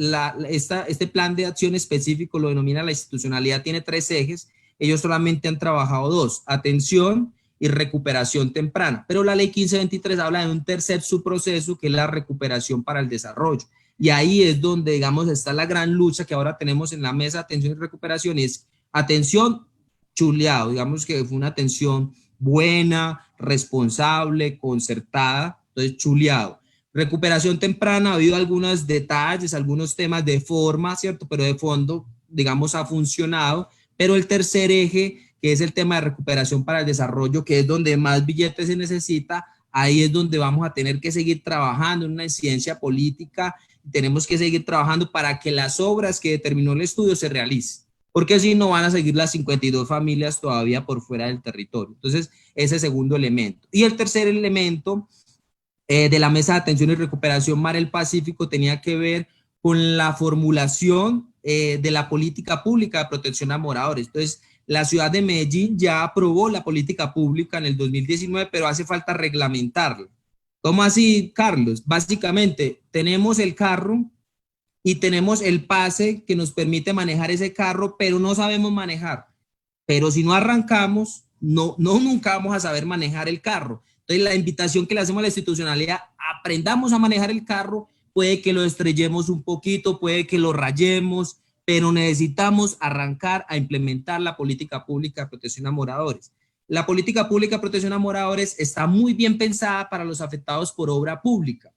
este plan de acción específico lo denomina la institucionalidad, tiene 3 ejes, ellos solamente han trabajado 2, atención y recuperación temprana, pero la ley 1523 habla de un tercer subproceso, que es la recuperación para el desarrollo, y ahí es donde, digamos, está la gran lucha que ahora tenemos en la Mesa de Atención y Recuperación, es atención chuleado, digamos que fue una atención buena, responsable, concertada, entonces chuleado. Recuperación temprana, ha habido algunos detalles, algunos temas de forma, ¿cierto? Pero de fondo, digamos, ha funcionado. Pero el tercer eje, que es el tema de recuperación para el desarrollo, que es donde más billetes se necesita, ahí es donde vamos a tener que seguir trabajando en una incidencia política. Tenemos que seguir trabajando para que las obras que determinó el estudio se realicen, porque si no van a seguir las 52 familias todavía por fuera del territorio. Entonces, ese segundo elemento. Y el tercer elemento de la Mesa de Atención y Recuperación Mar el Pacífico tenía que ver con la formulación de la política pública de protección a moradores. Entonces, la ciudad de Medellín ya aprobó la política pública en el 2019, pero hace falta reglamentarla. ¿Cómo así, Carlos? Básicamente, tenemos el carro y tenemos el pase que nos permite manejar ese carro, pero no sabemos manejar. Pero si no arrancamos, nunca vamos a saber manejar el carro. Entonces, la invitación que le hacemos a la institucionalidad, aprendamos a manejar el carro, puede que lo estrellemos un poquito, puede que lo rayemos, pero necesitamos arrancar a implementar la política pública de protección a moradores. La política pública de protección a moradores está muy bien pensada para los afectados por obra pública,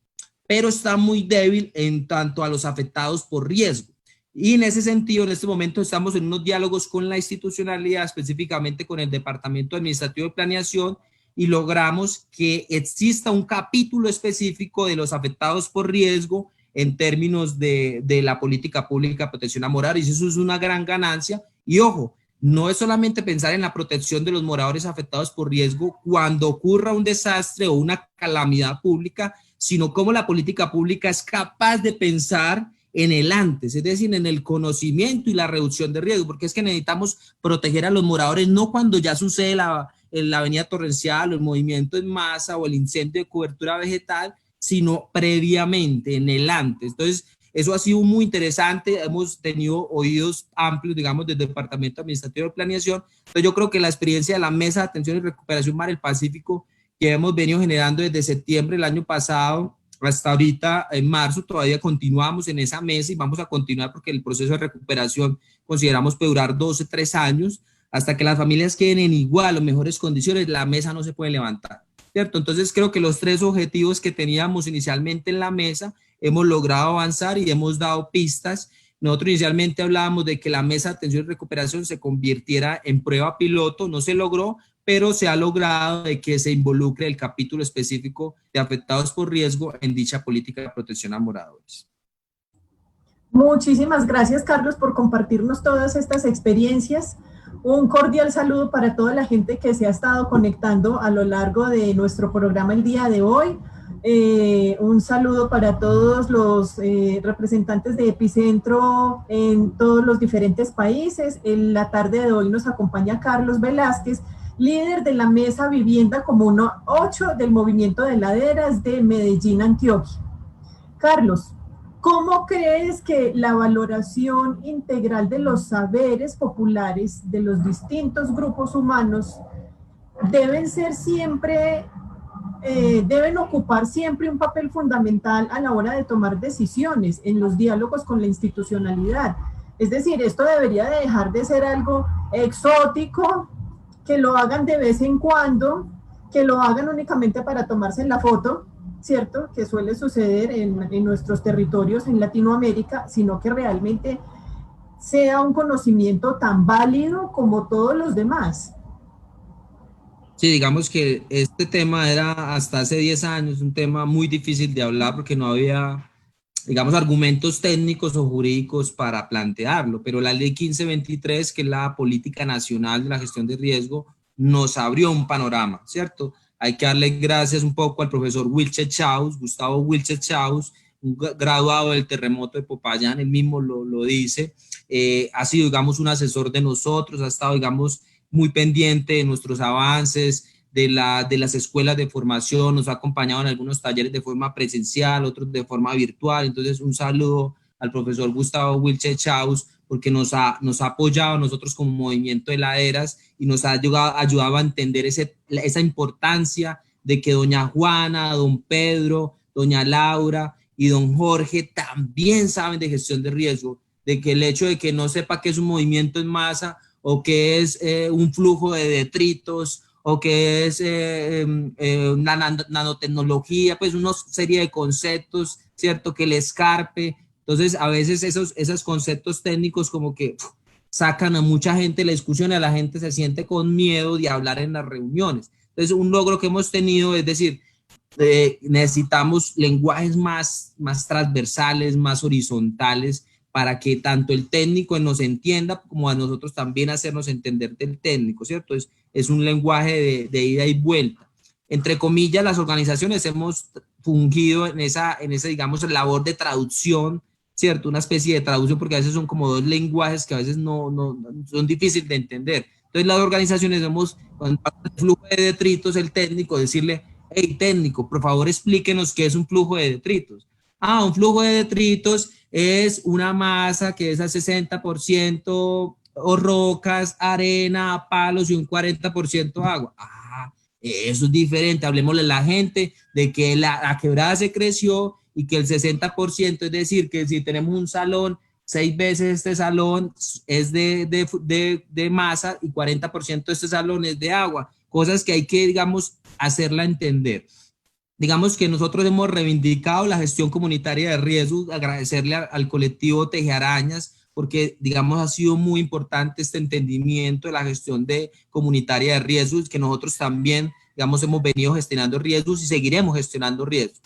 pero está muy débil en tanto a los afectados por riesgo. Y en ese sentido, en este momento estamos en unos diálogos con la institucionalidad, específicamente con el Departamento Administrativo de Planeación, y logramos que exista un capítulo específico de los afectados por riesgo en términos de la política pública de protección a moradores, y eso es una gran ganancia. Y ojo, no es solamente pensar en la protección de los moradores afectados por riesgo cuando ocurra un desastre o una calamidad pública, sino cómo la política pública es capaz de pensar en el antes, es decir, en el conocimiento y la reducción de riesgo, porque es que necesitamos proteger a los moradores no cuando ya sucede la avenida torrencial o el movimiento en masa o el incendio de cobertura vegetal, sino previamente, en el antes. Entonces, eso ha sido muy interesante, hemos tenido oídos amplios, digamos, del Departamento Administrativo de Planeación. Entonces, yo creo que la experiencia de la Mesa de Atención y Recuperación Mar el Pacífico, que hemos venido generando desde septiembre del año pasado hasta ahorita, en marzo, todavía continuamos en esa mesa y vamos a continuar porque el proceso de recuperación consideramos puede durar 12, 3 años, hasta que las familias queden en igual o mejores condiciones, la mesa no se puede levantar, ¿cierto? Entonces creo que los 3 objetivos que teníamos inicialmente en la mesa, hemos logrado avanzar y hemos dado pistas. Nosotros inicialmente hablábamos de que la Mesa de Atención y Recuperación se convirtiera en prueba piloto, no se logró, pero se ha logrado de que se involucre el capítulo específico de afectados por riesgo en dicha política de protección a moradores. Muchísimas gracias, Carlos, por compartirnos todas estas experiencias. Un cordial saludo para toda la gente que se ha estado conectando a lo largo de nuestro programa el día de hoy. Un saludo para todos los representantes de Epicentro en todos los diferentes países. En la tarde de hoy nos acompaña Carlos Velázquez, líder de la Mesa Vivienda Común 8 del Movimiento de Laderas de Medellín, Antioquia. Carlos, ¿cómo crees que la valoración integral de los saberes populares de los distintos grupos humanos deben ser siempre, deben ocupar siempre un papel fundamental a la hora de tomar decisiones en los diálogos con la institucionalidad? Es decir, esto debería de dejar de ser algo exótico, que lo hagan de vez en cuando, que lo hagan únicamente para tomarse la foto, ¿cierto? Que suele suceder en nuestros territorios en Latinoamérica, sino que realmente sea un conocimiento tan válido como todos los demás. Sí, digamos que este tema era hasta hace 10 años un tema muy difícil de hablar porque no había, digamos, argumentos técnicos o jurídicos para plantearlo, pero la ley 1523, que es la política nacional de la gestión de riesgo, nos abrió un panorama, ¿cierto? Hay que darle gracias un poco al profesor Wilcher Chaus, Gustavo Wilcher Chaus, un graduado del terremoto de Popayán, él mismo lo dice, ha sido, digamos, un asesor de nosotros, ha estado, digamos, muy pendiente de nuestros avances, de las escuelas de formación, nos ha acompañado en algunos talleres de forma presencial, otros de forma virtual. Entonces, un saludo al profesor Gustavo Wilcher Chaus, porque nos ha apoyado a nosotros como movimiento de laderas y nos ha ayudado a entender esa importancia de que doña Juana, don Pedro, doña Laura y don Jorge también saben de gestión de riesgo, de que el hecho de que no sepa que es un movimiento en masa o que es un flujo de detritos o qué es nanotecnología, pues una serie de conceptos, ¿cierto? Que el escarpe. Entonces, a veces esos conceptos técnicos como que sacan a mucha gente de la discusión y a la gente se siente con miedo de hablar en las reuniones. Entonces, un logro que hemos tenido es decir, necesitamos lenguajes más transversales, más horizontales, para que tanto el técnico nos entienda como a nosotros también hacernos entender del técnico, ¿cierto? Es un lenguaje de ida y vuelta. Entre comillas, las organizaciones hemos fungido en esa, digamos, labor de traducción, ¿cierto? Una especie de traducción, porque a veces son como dos lenguajes que a veces no son difíciles de entender. Entonces, las organizaciones hemos, cuando el flujo de detritos, el técnico, decirle, hey, técnico, por favor explíquenos qué es un flujo de detritos. Ah, un flujo de detritos es una masa que es al 60% o rocas, arena, palos y un 40% agua. Ah, eso es diferente. Hablemosle a la gente de que la quebrada se creció y que el 60%, es decir, que si tenemos un salón, 6 veces este salón es de masa y 40% de este salón es de agua. Cosas que hay que, digamos, hacerla entender. Digamos que nosotros hemos reivindicado la gestión comunitaria de riesgos, agradecerle al colectivo Tejearañas, porque, digamos, ha sido muy importante este entendimiento de la gestión comunitaria de riesgos, que nosotros también, digamos, hemos venido gestionando riesgos y seguiremos gestionando riesgos.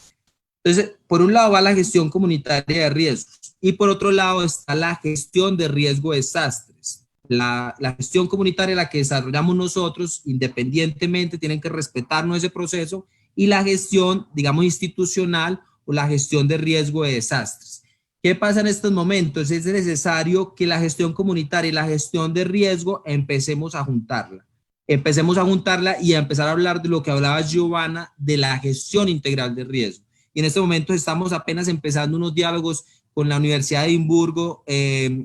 Entonces, por un lado va la gestión comunitaria de riesgos y por otro lado está la gestión de riesgo de desastres. La gestión comunitaria, la que desarrollamos nosotros, independientemente, tienen que respetarnos ese proceso, y la gestión, digamos, institucional o la gestión de riesgo de desastres. ¿Qué pasa en estos momentos? Es necesario que la gestión comunitaria y la gestión de riesgo empecemos a juntarla. Empecemos a juntarla y a empezar a hablar de lo que hablaba Giovanna, de la gestión integral de riesgo. Y en este momento estamos apenas empezando unos diálogos con la Universidad de Edimburgo,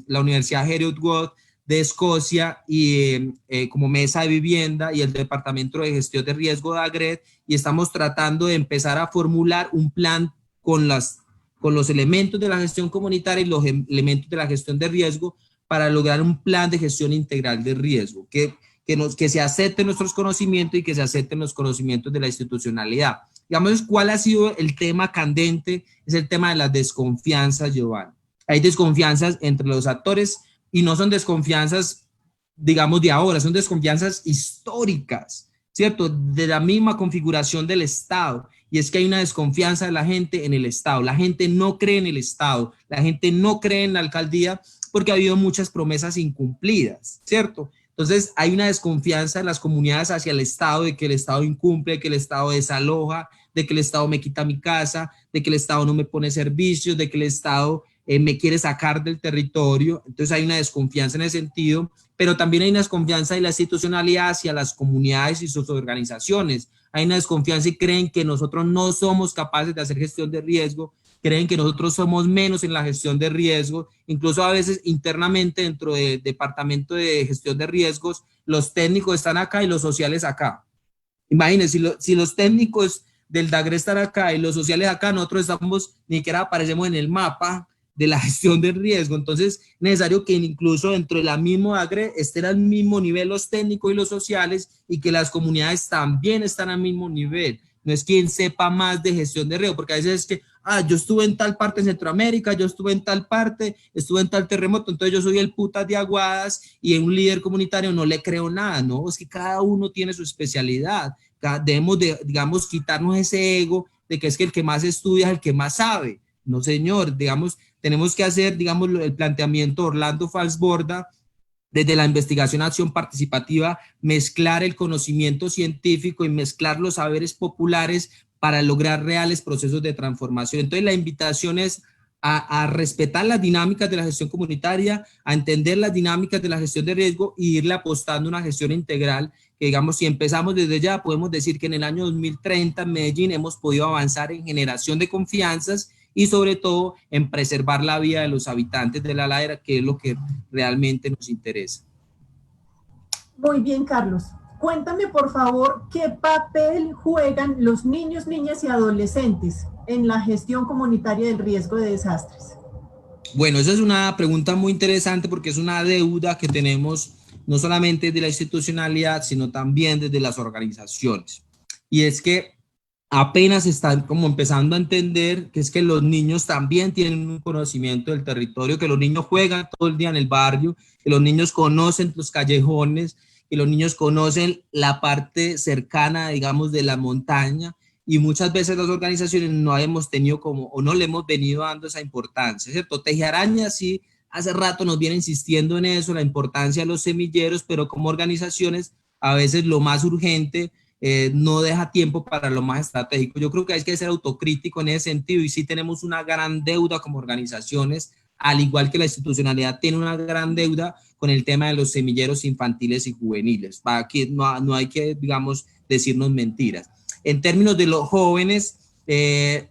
la Universidad Heriot-Watt de Escocia y como mesa de vivienda y el Departamento de Gestión de Riesgo de AGRED, y estamos tratando de empezar a formular un plan con los elementos de la gestión comunitaria y los elementos de la gestión de riesgo para lograr un plan de gestión integral de riesgo, que se acepten nuestros conocimientos y que se acepten los conocimientos de la institucionalidad. Digamos, ¿cuál ha sido el tema candente? Es el tema de las desconfianzas, Giovanni. Hay desconfianzas entre los actores y no son desconfianzas, digamos, de ahora, son desconfianzas históricas, ¿cierto? De la misma configuración del Estado. Y es que hay una desconfianza de la gente en el Estado. La gente no cree en el Estado, la gente no cree en la alcaldía porque ha habido muchas promesas incumplidas, ¿cierto? Entonces hay una desconfianza de las comunidades hacia el Estado, de que el Estado incumple, de que el Estado desaloja, de que el Estado me quita mi casa, de que el Estado no me pone servicios, de que el Estado me quiere sacar del territorio. Entonces hay una desconfianza en ese sentido, pero también hay una desconfianza de la institucionalidad hacia las comunidades y sus organizaciones. Hay una desconfianza y creen que nosotros no somos capaces de hacer gestión de riesgo, creen que nosotros somos menos en la gestión de riesgo, incluso a veces internamente dentro del departamento de gestión de riesgos, los técnicos están acá y los sociales acá. Imagínense, si los técnicos del DAGRE están acá y los sociales acá, nosotros estamos, ni siquiera aparecemos en el mapa de la gestión de riesgo. Entonces, es necesario que incluso dentro de la misma DAGRE estén al mismo nivel los técnicos y los sociales y que las comunidades también están al mismo nivel. No es quien sepa más de gestión de riesgo, porque a veces es que, yo estuve en tal parte en Centroamérica, yo estuve en tal parte, estuve en tal terremoto, entonces yo soy el putas de Aguadas y en un líder comunitario no le creo nada, ¿no? Es que cada uno tiene su especialidad. Debemos de, digamos, quitarnos ese ego de que es que el que más estudia es el que más sabe. No, señor, digamos, tenemos que hacer, digamos, el planteamiento Orlando Falsborda, desde la investigación acción participativa, mezclar el conocimiento científico y mezclar los saberes populares para lograr reales procesos de transformación. Entonces, la invitación es a respetar las dinámicas de la gestión comunitaria, a entender las dinámicas de la gestión de riesgo y irle apostando a una gestión integral, que digamos, si empezamos desde ya, podemos decir que en el año 2030 en Medellín hemos podido avanzar en generación de confianzas y sobre todo en preservar la vida de los habitantes de la ladera, que es lo que realmente nos interesa. Muy bien, Carlos. Cuéntame, por favor, ¿qué papel juegan los niños, niñas y adolescentes en la gestión comunitaria del riesgo de desastres? Bueno, esa es una pregunta muy interesante porque es una deuda que tenemos no solamente desde la institucionalidad, sino también desde las organizaciones. Y es que apenas están como empezando a entender que es que los niños también tienen un conocimiento del territorio, que los niños juegan todo el día en el barrio, que los niños conocen los callejones, que los niños conocen la parte cercana, digamos, de la montaña, y muchas veces las organizaciones no hemos tenido como, o no le hemos venido dando esa importancia, ¿cierto? Tejiaraña sí, hace rato nos viene insistiendo en eso, la importancia de los semilleros, pero como organizaciones a veces lo más urgente no deja tiempo para lo más estratégico. Yo creo que hay que ser autocrítico en ese sentido y sí tenemos una gran deuda como organizaciones, al igual que la institucionalidad tiene una gran deuda con el tema de los semilleros infantiles y juveniles. Aquí no hay que, digamos, decirnos mentiras. En términos de los jóvenes,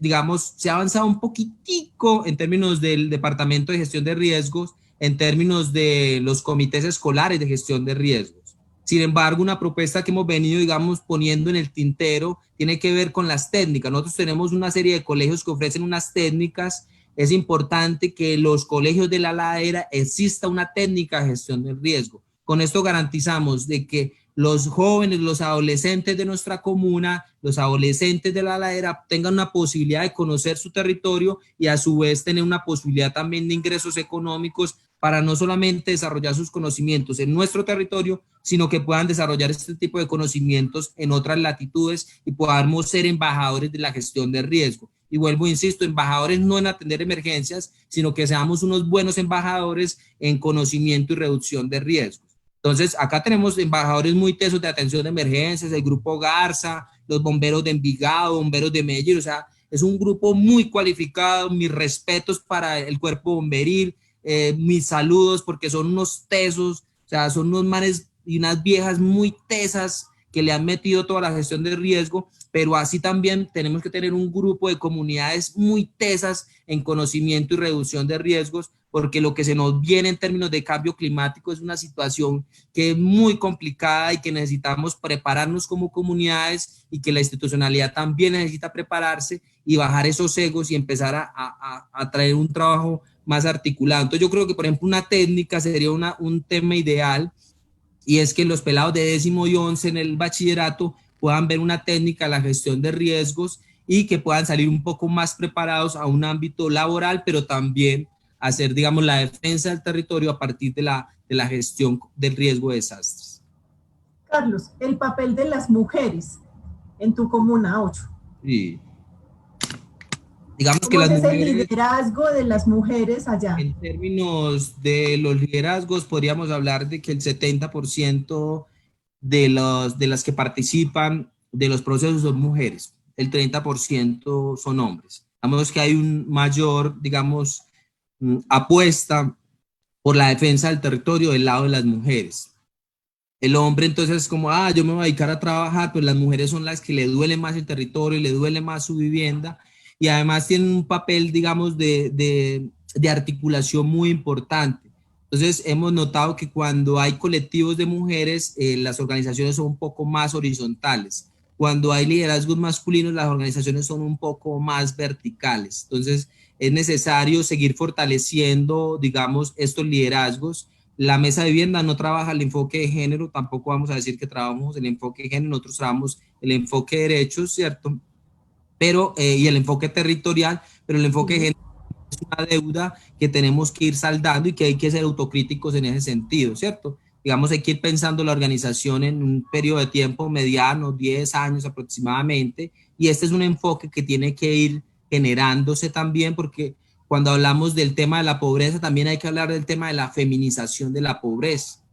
digamos, se ha avanzado un poquitico en términos del Departamento de Gestión de Riesgos, en términos de los comités escolares de gestión de riesgos. Sin embargo, una propuesta que hemos venido, digamos, poniendo en el tintero tiene que ver con las técnicas. Nosotros tenemos una serie de colegios que ofrecen unas técnicas. Es importante que en los colegios de la ladera exista una técnica de gestión del riesgo. Con esto garantizamos de que los jóvenes, los adolescentes de nuestra comuna, los adolescentes de la ladera tengan una posibilidad de conocer su territorio y a su vez tener una posibilidad también de ingresos económicos para no solamente desarrollar sus conocimientos en nuestro territorio, sino que puedan desarrollar este tipo de conocimientos en otras latitudes y podamos ser embajadores de la gestión de riesgo. Y vuelvo, insisto, embajadores no en atender emergencias, sino que seamos unos buenos embajadores en conocimiento y reducción de riesgos. Entonces, acá tenemos embajadores muy tesos de atención de emergencias, el Grupo Garza, los bomberos de Envigado, bomberos de Medellín, o sea, es un grupo muy cualificado. Mis respetos para el cuerpo bomberil, mis saludos porque son unos tesos, o sea, son unos manes y unas viejas muy tesas que le han metido toda la gestión de riesgo, pero así también tenemos que tener un grupo de comunidades muy tesas en conocimiento y reducción de riesgos, porque lo que se nos viene en términos de cambio climático es una situación que es muy complicada y que necesitamos prepararnos como comunidades y que la institucionalidad también necesita prepararse y bajar esos egos y empezar a traer un trabajo más articulado. Entonces yo creo que, por ejemplo, una técnica sería un tema ideal, y es que los pelados de 10º y 11 en el bachillerato puedan ver una técnica de la gestión de riesgos y que puedan salir un poco más preparados a un ámbito laboral, pero también hacer, digamos, la defensa del territorio a partir de la gestión del riesgo de desastres. Carlos, el papel de las mujeres en tu comuna 8. Sí. Digamos que ¿Cómo las es mujeres, el liderazgo de las mujeres allá? en términos de los liderazgos, podríamos hablar de que el 70% de las que participan de los procesos son mujeres, el 30% son hombres. Digamos que hay un mayor, digamos, apuesta por la defensa del territorio del lado de las mujeres. El hombre entonces es como, yo me voy a dedicar a trabajar, pero las mujeres son las que le duele más el territorio, le duele más su vivienda, y además tienen un papel, digamos, de articulación muy importante. Entonces hemos notado que cuando hay colectivos de mujeres, las organizaciones son un poco más horizontales. Cuando hay liderazgos masculinos, las organizaciones son un poco más verticales. Entonces es necesario seguir fortaleciendo, digamos, estos liderazgos. La mesa de vivienda no trabaja el enfoque de género, tampoco vamos a decir que trabajamos el enfoque de género, nosotros trabajamos el enfoque de derechos, ¿cierto? Pero, y el enfoque territorial, pero el enfoque de género es una deuda que tenemos que ir saldando y que hay que ser autocríticos en ese sentido, ¿cierto? Digamos, hay que ir pensando la organización en un periodo de tiempo mediano, 10 años aproximadamente, y este es un enfoque que tiene que ir generándose también, porque cuando hablamos del tema de la pobreza, también hay que hablar del tema de la feminización de la pobreza.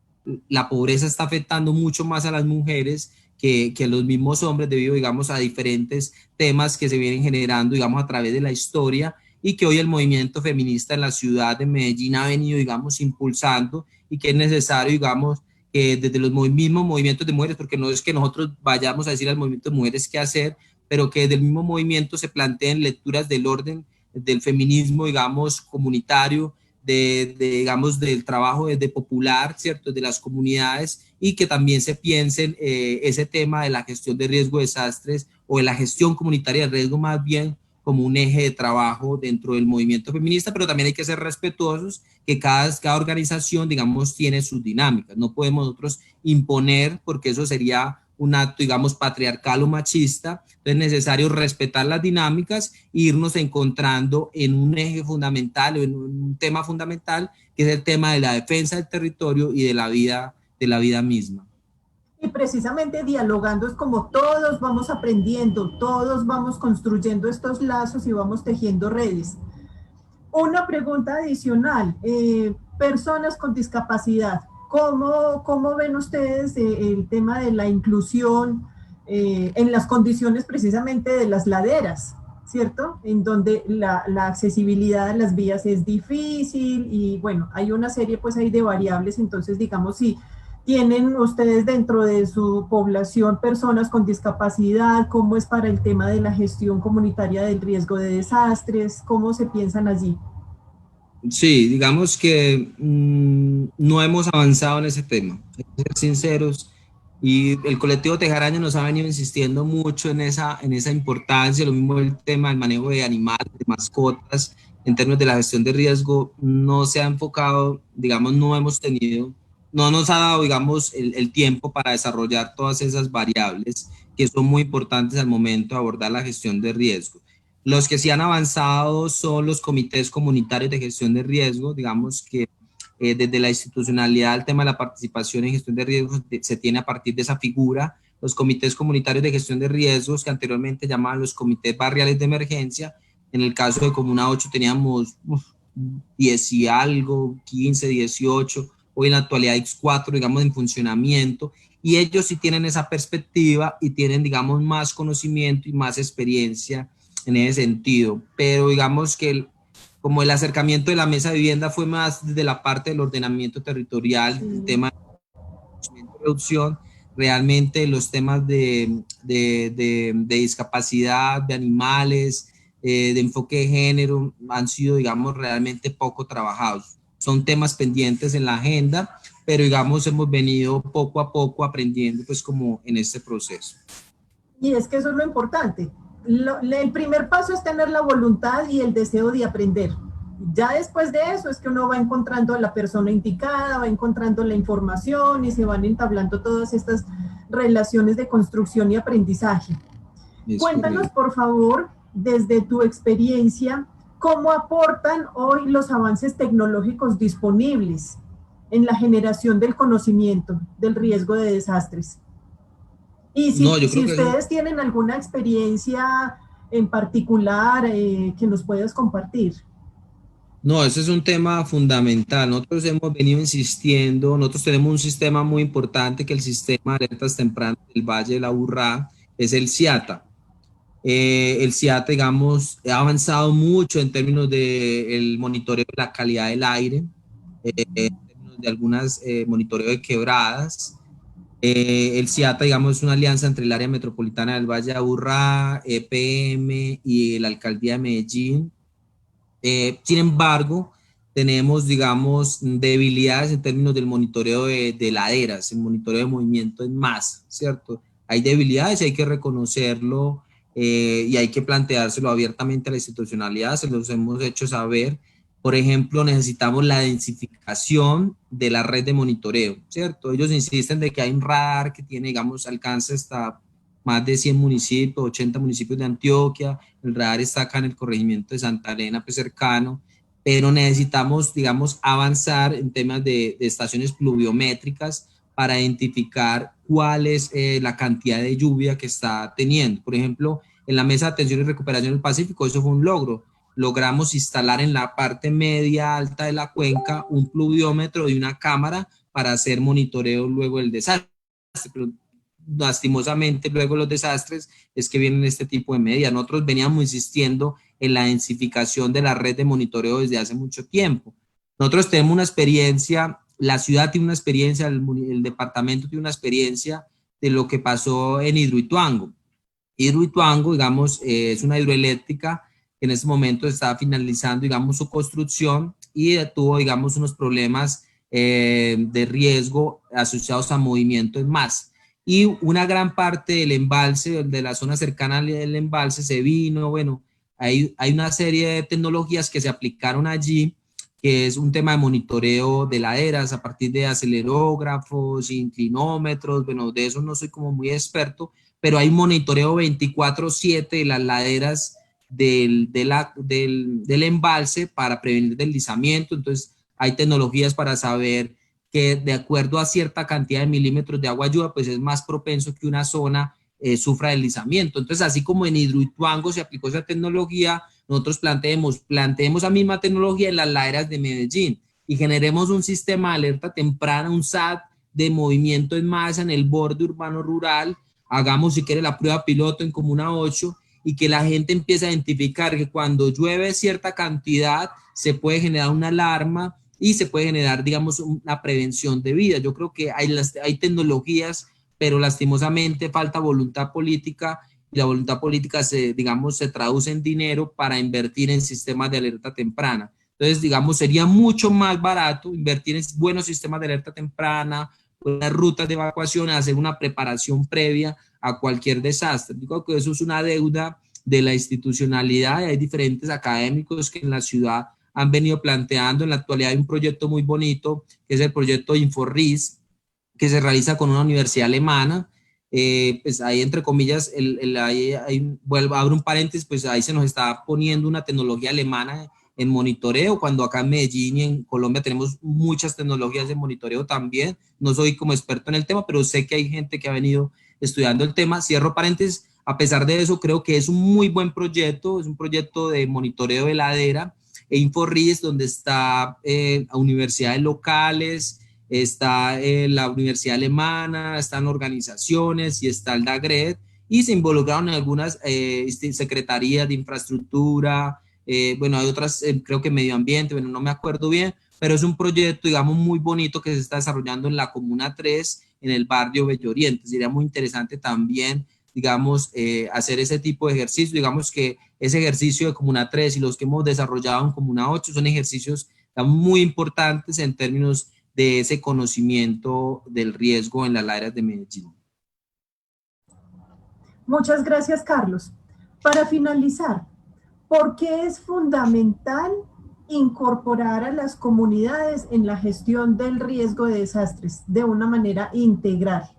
La pobreza está afectando mucho más a las mujeres que a los mismos hombres debido, digamos, a diferentes temas que se vienen generando, digamos, a través de la historia, y que hoy el movimiento feminista en la ciudad de Medellín ha venido, digamos, impulsando, y que es necesario, digamos, que desde los mismos movimientos de mujeres, porque no es que nosotros vayamos a decir al movimiento de mujeres qué hacer, pero que desde el mismo movimiento se planteen lecturas del orden del feminismo, digamos, comunitario, digamos, del trabajo desde popular, ¿cierto?, de las comunidades, y que también se piensen ese tema de la gestión de riesgo de desastres o de la gestión comunitaria de riesgo más bien como un eje de trabajo dentro del movimiento feminista, pero también hay que ser respetuosos que cada organización, digamos, tiene sus dinámicas. No podemos nosotros imponer, porque eso sería un acto, digamos, patriarcal o machista. Entonces es necesario respetar las dinámicas e irnos encontrando en un eje fundamental o en un tema fundamental, que es el tema de la defensa del territorio y de la vida misma. Y precisamente dialogando es como todos vamos aprendiendo, todos vamos construyendo estos lazos y vamos tejiendo redes. Una pregunta adicional, personas con discapacidad, ¿cómo ven ustedes el tema de la inclusión en las condiciones precisamente de las laderas, ¿cierto? En donde la accesibilidad a las vías es difícil y bueno, hay una serie pues ahí de variables, entonces digamos si ¿tienen ustedes dentro de su población personas con discapacidad? ¿Cómo es para el tema de la gestión comunitaria del riesgo de desastres? ¿Cómo se piensan allí? Sí, digamos que no hemos avanzado en ese tema, hay que ser sinceros, y el colectivo Tejaraña nos ha venido insistiendo mucho en esa importancia, lo mismo el tema del manejo de animales, de mascotas, en términos de la gestión de riesgo, no se ha enfocado, digamos, no nos ha dado, digamos, el tiempo para desarrollar todas esas variables que son muy importantes al momento de abordar la gestión de riesgo. Los que sí han avanzado son los comités comunitarios de gestión de riesgo, digamos que desde la institucionalidad el tema de la participación en gestión de riesgos se tiene a partir de esa figura, los comités comunitarios de gestión de riesgos que anteriormente llamaban los comités barriales de emergencia. En el caso de Comuna 8 teníamos 10 y algo, 15, 18, hoy en la actualidad hay 4, digamos, en funcionamiento, y ellos sí tienen esa perspectiva y tienen, digamos, más conocimiento y más experiencia en ese sentido, pero digamos que como el acercamiento de la mesa de vivienda fue más desde la parte del ordenamiento territorial, el tema de reducción, realmente los temas de discapacidad, de animales, de enfoque de género han sido, digamos, realmente poco trabajados. Son temas pendientes en la agenda, pero digamos hemos venido poco a poco aprendiendo pues como en este proceso. Y es que eso es lo importante. El primer paso es tener la voluntad y el deseo de aprender. Ya después de eso es que uno va encontrando a la persona indicada, va encontrando la información y se van entablando todas estas relaciones de construcción y aprendizaje. Cuéntanos, por favor, desde tu experiencia, ¿cómo aportan hoy los avances tecnológicos disponibles en la generación del conocimiento del riesgo de desastres? Y si ustedes tienen alguna experiencia en particular que nos puedas compartir. No, ese es un tema fundamental. Nosotros hemos venido insistiendo, nosotros tenemos un sistema muy importante que es el sistema de alertas tempranas del Valle de la Aburrá, es el CIATA. El CIATA, digamos, ha avanzado mucho en términos del monitoreo de la calidad del aire, en términos de algunas monitoreo de quebradas. El CIATA, digamos, es una alianza entre el área metropolitana del Valle de Aburrá, EPM y la alcaldía de Medellín. Sin embargo, tenemos, digamos, debilidades en términos del monitoreo de laderas, el monitoreo de movimiento en masa, ¿cierto? Hay debilidades y hay que reconocerlo y hay que planteárselo abiertamente a la institucionalidad, se los hemos hecho saber. Por ejemplo, necesitamos la densificación de la red de monitoreo, ¿cierto? Ellos insisten de que hay un radar que tiene, digamos, alcance hasta más de 100 municipios, 80 municipios de Antioquia, el radar está acá en el corregimiento de Santa Elena, pues cercano, pero necesitamos, digamos, avanzar en temas de estaciones pluviométricas para identificar cuál es la cantidad de lluvia que está teniendo. Por ejemplo, en la Mesa de Atención y Recuperación del Pacífico, eso fue un logro. Logramos instalar en la parte media alta de la cuenca un pluviómetro y una cámara para hacer monitoreo luego del desastre. Pero lastimosamente luego los desastres es que vienen este tipo de medidas. Nosotros veníamos insistiendo en la densificación de la red de monitoreo desde hace mucho tiempo. Nosotros tenemos una experiencia, la ciudad tiene una experiencia, el departamento tiene una experiencia de lo que pasó en Hidroituango. Hidroituango, digamos, es una hidroeléctrica que en este momento está finalizando, digamos, su construcción y tuvo, digamos, unos problemas de riesgo asociados a movimiento en masa. Y una gran parte del embalse, de la zona cercana al embalse, se vino, bueno, hay una serie de tecnologías que se aplicaron allí, que es un tema de monitoreo de laderas a partir de acelerógrafos, inclinómetros. Bueno, de eso no soy como muy experto, pero hay monitoreo 24/7 de las laderas del embalse para prevenir deslizamiento. Entonces, hay tecnologías para saber que de acuerdo a cierta cantidad de milímetros de agua lluvia, pues es más propenso que una zona sufra deslizamiento. Entonces, así como en Hidroituango se aplicó esa tecnología, nosotros planteemos la misma tecnología en las laderas de Medellín y generemos un sistema de alerta temprana, un SAT de movimiento en masa en el borde urbano rural. Hagamos, si quiere, la prueba piloto en Comuna 8 y que la gente empiece a identificar que cuando llueve cierta cantidad se puede generar una alarma y se puede generar, digamos, una prevención de vida. Yo creo que hay tecnologías, pero lastimosamente falta voluntad política, y la voluntad política se traduce en dinero para invertir en sistemas de alerta temprana. Entonces, digamos, sería mucho más barato invertir en buenos sistemas de alerta temprana, buenas rutas de evacuación, hacer una preparación previa a cualquier desastre. Digo que eso es una deuda de la institucionalidad, y hay diferentes académicos que en la ciudad han venido planteando. En la actualidad hay un proyecto muy bonito, que es el proyecto InfoRIS, que se realiza con una universidad alemana. Pues ahí, entre comillas, abro un paréntesis, pues ahí se nos está poniendo una tecnología alemana en monitoreo, cuando acá en Medellín y en Colombia tenemos muchas tecnologías de monitoreo también. No soy como experto en el tema, pero sé que hay gente que ha venido estudiando el tema. Cierro paréntesis. A pesar de eso, creo que es un muy buen proyecto, es un proyecto de monitoreo de ladera. InfoRIS, donde está universidades locales, está la Universidad Alemana, están organizaciones y está el DAGRED, y se involucraron en algunas secretarías de infraestructura, bueno, hay otras, creo que medio ambiente, bueno, no me acuerdo bien, pero es un proyecto, digamos, muy bonito que se está desarrollando en la Comuna 3, en el barrio Bello Oriente. Sería muy interesante también, digamos, hacer ese tipo de ejercicio. Digamos que ese ejercicio de Comuna 3 y los que hemos desarrollado en Comuna 8 son ejercicios muy importantes en términos de ese conocimiento del riesgo en las áreas de Medellín. Muchas gracias, Carlos. Para finalizar, ¿por qué es fundamental incorporar a las comunidades en la gestión del riesgo de desastres de una manera integral?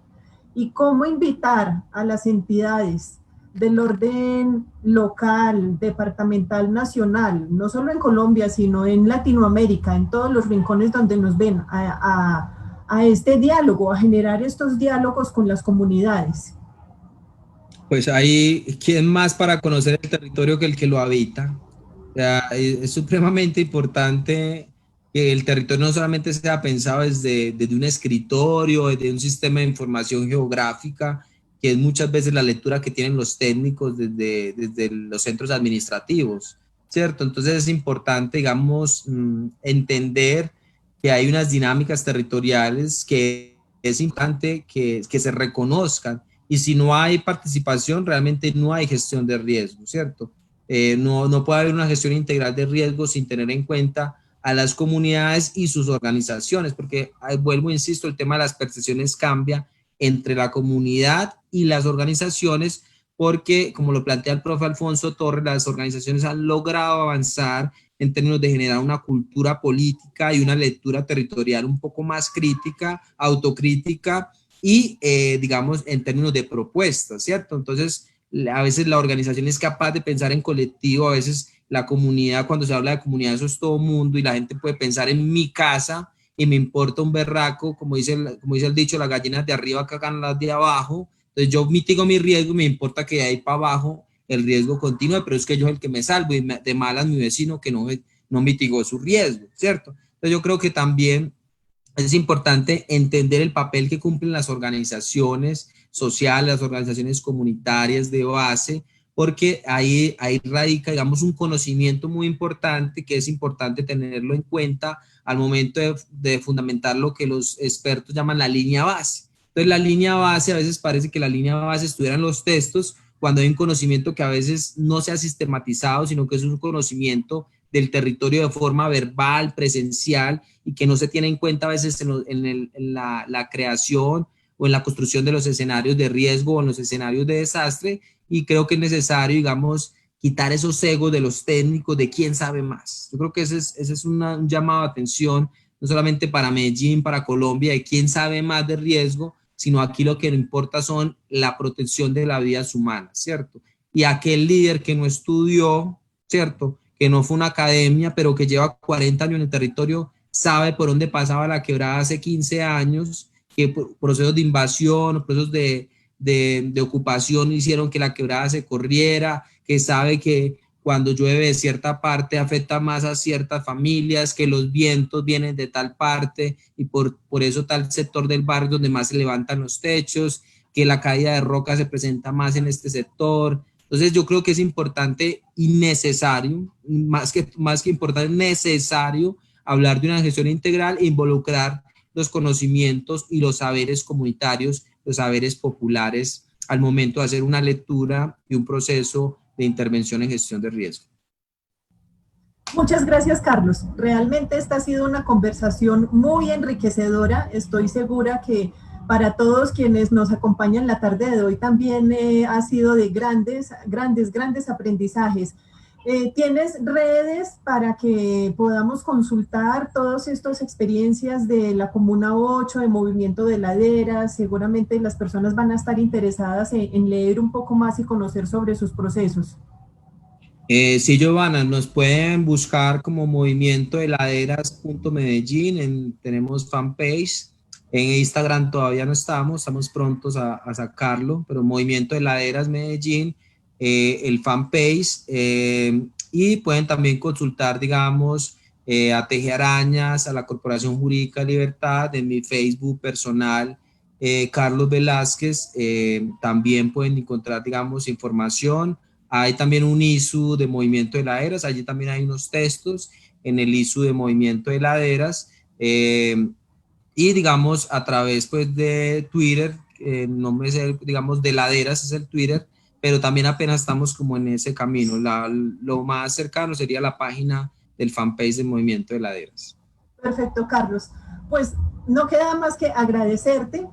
¿Y cómo invitar a las entidades del orden local, departamental, nacional, no solo en Colombia, sino en Latinoamérica, en todos los rincones donde nos ven, a este diálogo, a generar estos diálogos con las comunidades? Pues hay, ¿quién más para conocer el territorio que el que lo habita? O sea, es supremamente importante que el territorio no solamente sea pensado desde un escritorio, desde un sistema de información geográfica, que es muchas veces la lectura que tienen los técnicos desde los centros administrativos, ¿cierto? Entonces es importante, digamos, entender que hay unas dinámicas territoriales que es importante que se reconozcan, y si no hay participación, realmente no hay gestión de riesgo, ¿cierto? No puede haber una gestión integral de riesgo sin tener en cuenta a las comunidades y sus organizaciones, porque vuelvo, insisto, el tema de las percepciones cambia entre la comunidad y las organizaciones, porque como lo plantea el profe Alfonso Torres, las organizaciones han logrado avanzar en términos de generar una cultura política y una lectura territorial un poco más crítica, autocrítica y, digamos, en términos de propuestas, ¿cierto? Entonces, a veces la organización es capaz de pensar en colectivo, a veces la comunidad, cuando se habla de comunidad, eso es todo mundo, y la gente puede pensar en mi casa y me importa un berraco, como dice el dicho, las gallinas de arriba cagan las de abajo. Entonces yo mitigo mi riesgo y me importa que de ahí para abajo el riesgo continúe, pero es que yo soy el que me salvo, y de malas mi vecino que no mitigó su riesgo, ¿cierto? Entonces yo creo que también es importante entender el papel que cumplen las organizaciones sociales, las organizaciones comunitarias de base, porque ahí radica, digamos, un conocimiento muy importante, que es importante tenerlo en cuenta al momento de fundamentar lo que los expertos llaman la línea base. Entonces, la línea base, a veces parece que la línea base estuviera en los textos, cuando hay un conocimiento que a veces no se ha sistematizado, sino que es un conocimiento del territorio de forma verbal, presencial, y que no se tiene en cuenta a veces en la creación o en la construcción de los escenarios de riesgo o en los escenarios de desastre. Y creo que es necesario, digamos, quitar esos egos de los técnicos, de quién sabe más. Yo creo que ese es un llamado de atención, no solamente para Medellín, para Colombia, de quién sabe más de riesgo, sino aquí lo que importa son la protección de las vidas humanas, ¿cierto? Y aquel líder que no estudió, ¿cierto? Que no fue una academia, pero que lleva 40 años en el territorio, sabe por dónde pasaba la quebrada hace 15 años, que procesos de invasión, procesos de ocupación hicieron que la quebrada se corriera, que sabe que cuando llueve de cierta parte afecta más a ciertas familias, que los vientos vienen de tal parte y por eso tal sector del barrio donde más se levantan los techos, que la caída de roca se presenta más en este sector. Entonces yo creo que es importante y necesario, más que importante, necesario hablar de una gestión integral e involucrar los conocimientos y los saberes comunitarios, los saberes populares al momento de hacer una lectura y un proceso de intervención en gestión de riesgo. Muchas gracias, Carlos. Realmente esta ha sido una conversación muy enriquecedora. Estoy segura que para todos quienes nos acompañan la tarde de hoy también ha sido de grandes aprendizajes. ¿Tienes redes para que podamos consultar todas estas experiencias de la Comuna 8, de Movimiento de Laderas? Seguramente las personas van a estar interesadas en leer un poco más y conocer sobre sus procesos. Sí, Giovanna, nos pueden buscar como Movimiento de Laderas.Medellín, tenemos fanpage, en Instagram todavía no estamos prontos a sacarlo, pero Movimiento de Laderas Medellín, el fanpage, y pueden también consultar, digamos, a Teje Arañas, a la Corporación Jurídica Libertad, en mi Facebook personal, Carlos Velázquez, también pueden encontrar, digamos, información. Hay también un ISU de Movimiento de Laderas, allí también hay unos textos en el ISU de Movimiento de Laderas, y digamos a través pues de Twitter, no me sé, digamos de Laderas es el Twitter, pero también apenas estamos como en ese camino. Lo más cercano sería la página del fanpage de Movimiento de Laderas. Perfecto, Carlos. Pues no queda más que agradecerte.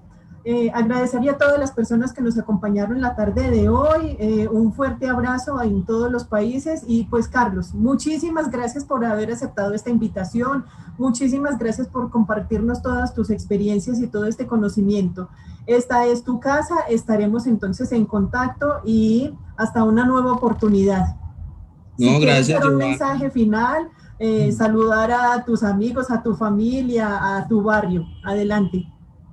Agradecería a todas las personas que nos acompañaron la tarde de hoy, un fuerte abrazo en todos los países y pues Carlos, muchísimas gracias por haber aceptado esta invitación, muchísimas gracias por compartirnos todas tus experiencias y todo este conocimiento. Esta es tu casa, estaremos entonces en contacto y hasta una nueva oportunidad. No, si gracias. Un mensaje final, saludar a tus amigos, a tu familia, a tu barrio. Adelante.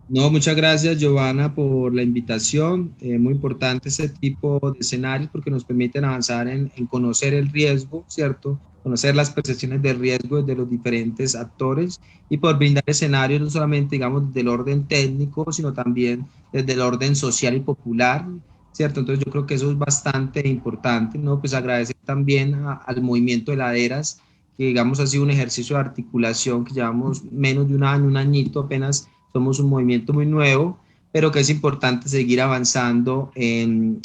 No, muchas gracias, Giovanna, por la invitación. Muy importante este tipo de escenarios porque nos permiten avanzar en conocer el riesgo, ¿cierto? Conocer las percepciones de riesgo de los diferentes actores y por brindar escenarios no solamente, digamos, del orden técnico, sino también desde el orden social y popular, ¿cierto? Entonces yo creo que eso es bastante importante, ¿no? Pues agradecer también al Movimiento de Laderas, que digamos ha sido un ejercicio de articulación que llevamos menos de un año, un añito apenas. Somos un movimiento muy nuevo, pero que es importante seguir avanzando en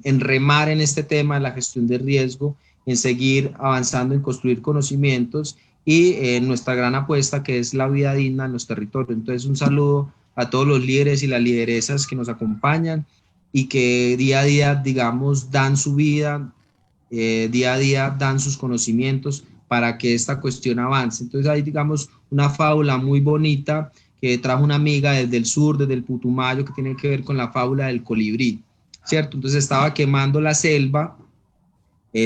remar en este tema de la gestión de riesgo, en seguir avanzando en construir conocimientos y nuestra gran apuesta que es la vida digna en los territorios. Entonces un saludo a todos los líderes y las lideresas que nos acompañan y que día a día, digamos, dan su vida, día a día dan sus conocimientos para que esta cuestión avance. Entonces hay, digamos, una fábula muy bonita que trajo una amiga desde el sur, desde el Putumayo, que tiene que ver con la fábula del colibrí, ¿cierto? Entonces estaba quemando la selva,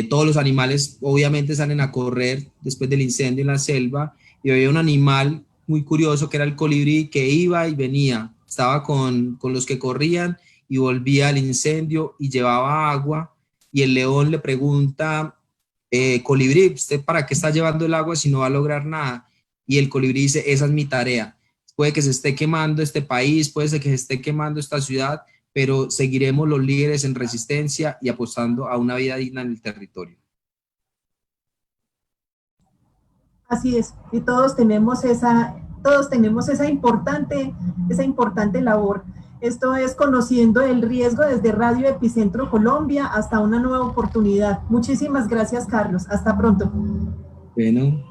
todos los animales obviamente salen a correr después del incendio en la selva, y había un animal muy curioso que era el colibrí que iba y venía, estaba con los que corrían y volvía al incendio y llevaba agua, y el león le pregunta, colibrí, ¿usted para qué está llevando el agua si no va a lograr nada? Y el colibrí dice, esa es mi tarea. Puede que se esté quemando este país, puede que se esté quemando esta ciudad, pero seguiremos los líderes en resistencia y apostando a una vida digna en el territorio. Así es, y todos tenemos esa importante labor. Esto es Conociendo el Riesgo desde Radio Epicentro Colombia hasta una nueva oportunidad. Muchísimas gracias, Carlos. Hasta pronto. Bueno.